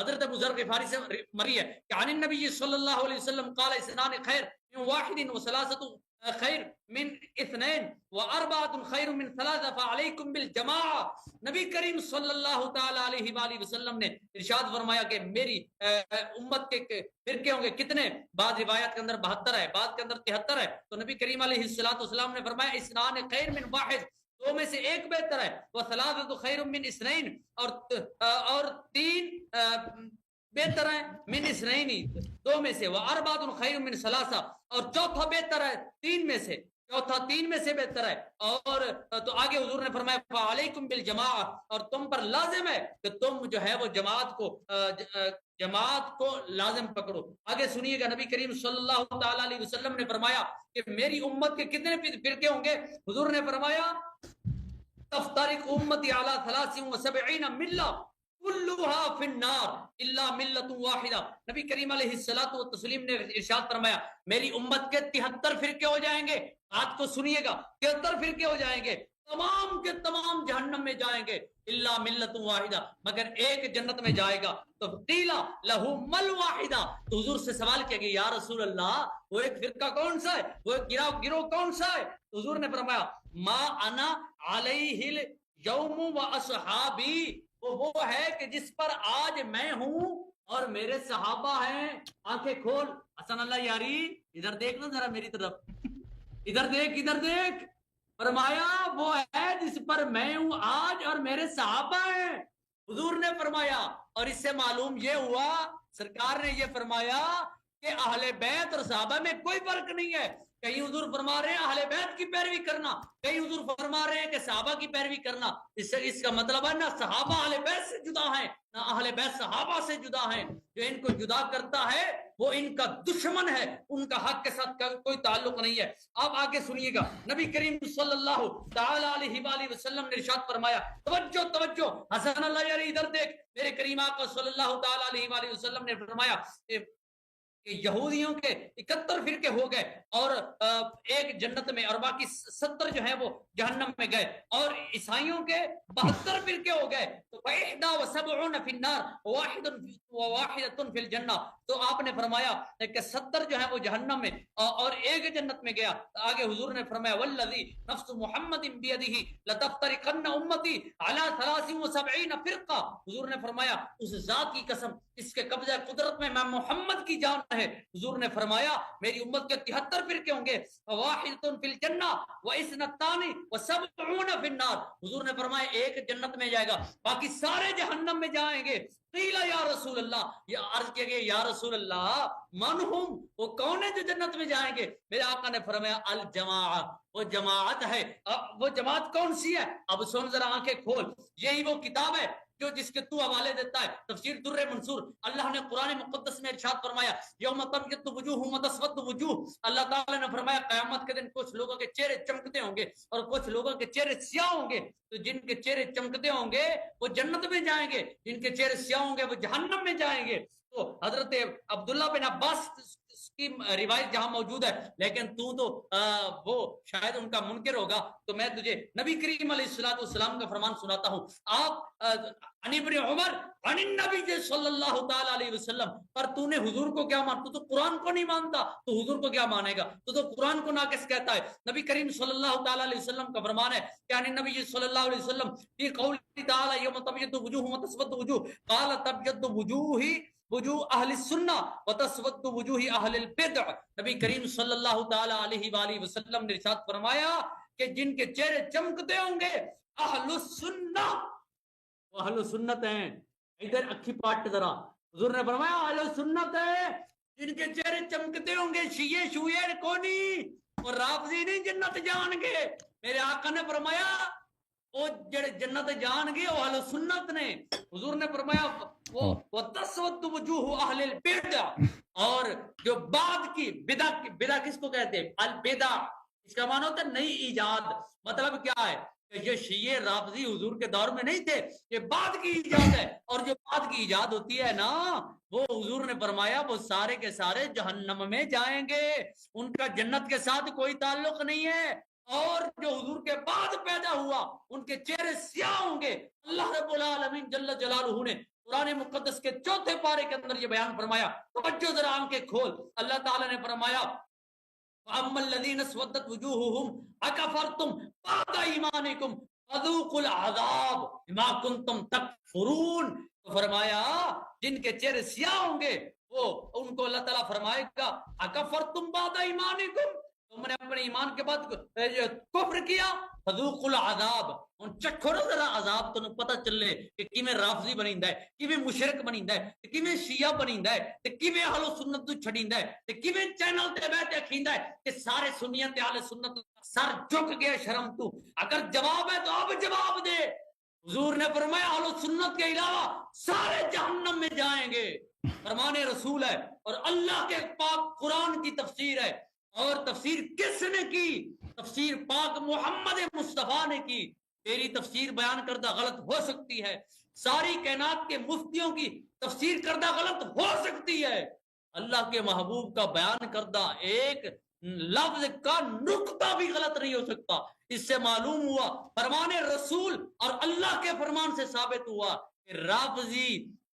حضرت ابو ذر غفاری سے مری ہے کہ عن النبی صلی اللہ علیہ وسلم قال اثنان خیر من واحد وثلاثه خیر من اثنین واربعۃ خیر من ثلاثہ فعلیکم بالجماعہ۔ نبی کریم صلی اللہ تعالی علیہ وآلہ وسلم نے ارشاد فرمایا کہ میری امت کے فرقے ہوں گے کتنے؟ بعض روایات کے اندر 72 ہے، بعض کے اندر 73 ہے۔ تو نبی کریم علیہ السلام نے فرمایا اثنان خیر من واحد، دو میں سے ایک بہتر ہے، وثلاثۃ خیر من اثنین، اور تین بہتر ہے، من اثنین دو میں سے، واربعۃ خیر من ثلاثہ، اور چوتھا بہتر ہے تین میں سے، چوتھا تین میں سے بہتر ہے۔ اور تو آگے حضور نے فرمایا فعلیکم بالجماعہ، اور تم پر لازم ہے کہ تم جو ہے وہ جماعت کو لازم پکڑو۔ آگے سنیے گا، نبی کریم صلی اللہ تعالی علیہ وسلم نے فرمایا کہ میری امت کے کتنے فرقے ہوں گے؟ حضور نے فرمایا تفترق امتی علی 73 ملہ کلھا فی النار الا ملۃ واحدہ۔ نبی کریم علیہ الصلوۃ والتسلیم نے ارشاد فرمایا میری امت کے 73 فرقے ہو جائیں گے، بات کو سنیے گا، 73 فرقے ہو جائیں گے، تمام کے تمام جہنم میں جائیں گے، الا ملۃ واحدہ، مگر ایک جنت میں جائے گا۔ تو قیل لہ مل واحدہ، تو حضور سے سوال کیا گیا یا رسول اللہ وہ ایک فرقہ کون سا ہے، وہ ایک گروہ کون سا ہے؟ تو حضور نے فرمایا ما انا علیہ الیوم واصحابی، وہ ہے کہ جس پر آج میں ہوں اور میرے صحابہ ہیں۔ آنکھیں کھول حسن اللہ یاری، ادھر دیکھ نا ذرا میری طرف، ادھر دیکھ، ادھر دیکھ۔ فرمایا وہ ہے جس پر میں ہوں آج اور میرے صحابہ ہیں، حضور نے فرمایا۔ اور اس سے معلوم یہ ہوا، سرکار نے یہ فرمایا کہ اہل بیت اور صحابہ میں کوئی فرق نہیں ہے۔ کہیں حضور فرما رہے ہیں اہل بیت کی پیروی کرنا، کہیں حضور فرما رہے ہیں کہ صحابہ کی پیروی کرنا۔ اس کا مطلب ہے نہ صحابہ اہل بیت سے جدا ہیں، نہ اہل بیت صحابہ سے جدا ہیں۔ جو ان کو جدا کرتا ہے وہ ان کا دشمن ہے، ان کا حق کے ساتھ کوئی تعلق نہیں ہے۔ آپ آگے سنیے گا، نبی کریم صلی اللہ تعالی علیہ وآلہ وسلم نے ارشاد فرمایا، توجہ توجہ حسن اللہ یار ادھر دیکھ، میرے کریم آقا صلی اللہ تعالی علیہ وآلہ وسلم نے فرمایا کہ یہودیوں کے 71 فرقے ہو گئے اور ایک جنت میں، اور باقی 70 جو ہیں وہ جہنم میں گئے، اور عیسائیوں کے 72 فرقے ہو گئے، تو 71 فی النار واحدۃ فی الجنہ۔ تو آپ نے فرمایا کہ 70 جو ہیں وہ جہنم میں اور ایک جنت میں گیا۔ آگے حضور نے فرمایا والذی نفس محمد بیدہ لتفترقن امتی علی 73 فرقہ، حضور نے فرمایا اس ذات کی قسم اس کے قبضہ قدرت میں محمد کی جان ہے، حضور نے فرمایا میری امت کے 73 فرقے ہوں گے، واحد فی الجنہ واثنتان وسبعون فی النار، حضور نے فرمایا ایک جنت میں جائے گا، باقی سارے جہنم میں جائیں گے۔ قیل یا رسول اللہ، یہ عرض کیا گیا یا رسول اللہ من ہم، وہ کون ہے جو جنت میں جائیں گے؟ میرے آقا نے فرمایا الجماعہ، وہ جماعت ہے۔ وہ جماعت کون سی ہے؟ اب سن ذرا آنکھیں کھول، یہی وہ کتاب ہے جو جس کے تو حوالے دیتا ہے، تفسیر در منصور۔ اللہ نے قرآن مقدس میں ارشاد فرمایا یوم تبیض وجوہ وتسود وجوہ، اللہ تعالیٰ نے فرمایا قیامت کے دن کچھ لوگوں کے چہرے چمکتے ہوں گے اور کچھ لوگوں کے چہرے سیاہ ہوں گے، تو جن کے چہرے چمکتے ہوں گے وہ جنت میں جائیں گے، جن کے چہرے سیاہ ہوں گے وہ جہنم میں جائیں گے۔ تو حضرت عبداللہ بن عباس کی روایت جہاں موجود ہے، لیکن تو وہ شاید ان کا منکر ہوگا، تو میں تجھے نبی کریم علیہ السلام کا فرمان سناتا ہوں۔ آپ عن ابن عمر عن النبی صلی اللہ تعالی علیہ وسلم، پر تو نے حضور کو کیا مانتا؟ تو قرآن کو نہیں مانتا تو حضور کو کیا مانے گا؟ تو قرآن کو ناقص کہتا ہے۔ نبی کریم صلی اللہ تعالی علیہ وسلم کا فرمان ہے کہ عن النبی صلی اللہ علیہ وسلم فی قوله تعالی یوم تبیض وجوہ وتسود وجوہ قال تبیض وجوہ اہل السنہ وتسود وجوہ اہل البدع، نبی کریم صلی اللہ تعالی علیہ وآلہ وسلم نے ارشاد فرمایا کہ جن کے چہرے چمکتے ہوں گے اہل السنہ، وہ اہل سنت ہیں۔ ادھر اکھی پاٹ ذرا، حضور نے فرمایا اہل سنت ہیں جن کے چہرے چمکتے ہوں گے، شیعہ شویہ کونی اور رافضی نہیں جنت جان گے۔ میرے آقا نے فرمایا وہ جڑے جنت جان گے وہ اہل سنت نے۔ حضور نے فرمایا وہ تسود وجوہ اہل البدع، اور جو بعد کی بدع کس کو کہتے ہیں؟ البدع، اس کا معنی ہوتا ہے نئی ایجاد۔ مطلب کیا ہے کہ یہ شیعہ رافضی حضور کے دور میں نہیں تھے، یہ بعد کی ایجاد ہے، اور جو بعد کی ایجاد ہوتی ہے نا وہ حضور نے فرمایا وہ سارے کے سارے جہنم میں جائیں گے، ان کا جنت کے ساتھ کوئی تعلق نہیں ہے۔ اور جو حضور کے بعد پیدا ہوا ان کے چہرے سیاہ ہوں گے. اللہ رب العالمین جل جلالہ نے قرآن مقدس کے 4 پارے کے اندر یہ بیان فرمایا. توجہ ذرا آنکھیں کھول. اللہ تعالیٰ نے فرمایا فَأَمَّا الَّذِينَ اسْوَدَّتْ وُجُوهُهُمْ أَكَفَرْتُمْ بَعْدَ إِيمَانِكُمْ فَذُوقُوا الْعَذَابَ بِمَا كُنتُمْ تَكْفُرُونَ. تو فرمایا جن کے چہرے سیاہ ہوں گے وہ ان کو اللہ تعالیٰ فرمائے گا اکفرتم بعد ایمانکم، تم نے اپنے ایمان کے بعد کفر کیا، فذوقوا العذاب، ان چکھو نا ذرا عذاب تو پتہ چلے کہ کیویں رافضی بنیندا ہے، کیویں مشرک بنیندا ہے، تے کیویں شیعہ بنیندا ہے، تے کیویں اہل سنت تو چھڈیندا ہے، تے کیویں چینل تے بیٹھ کے کھیندا ہے کہ سارے سنیاں تے اہل سنت سر جھک گیا شرم تو. اگر جواب ہے تو اب جواب دے. حضور نے فرمایا اہل سنت کے علاوہ سارے جہنم میں جائیں گے. فرمان رسول ہے اور اللہ کے پاک قرآن کی تفسیر ہے. اور تفسیر کس نے کی؟ تفسیر پاک محمد مصطفیٰ نے کی. تیری تفسیر بیان کردہ غلط ہو سکتی ہے، ساری کائنات کے مفتیوں کی تفسیر کردہ غلط ہو سکتی ہے، اللہ کے محبوب کا بیان کردہ ایک لفظ کا نقطہ بھی غلط نہیں ہو سکتا. اس سے معلوم ہوا فرمان رسول اور اللہ کے فرمان سے ثابت ہوا کہ رافضی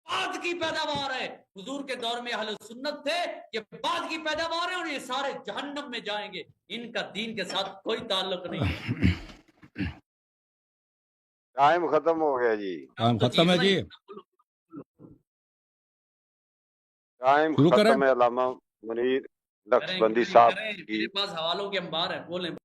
بعد کی پیداوار ہے. حضور کے دور میں اہل سنت تھے، یہ بعد کی پیداوار ہے اور یہ سارے جہنم میں جائیں گے. ان کا دین کے ساتھ کوئی تعلق نہیں. ٹائم ختم ہو گیا جی. ٹائم ختم ہے جی. ٹائم شروع کریں. ختم ہے. علامہ منیر نقشبندی صاحب میرے پاس حوالوں کے انبار ہیں، بولیں.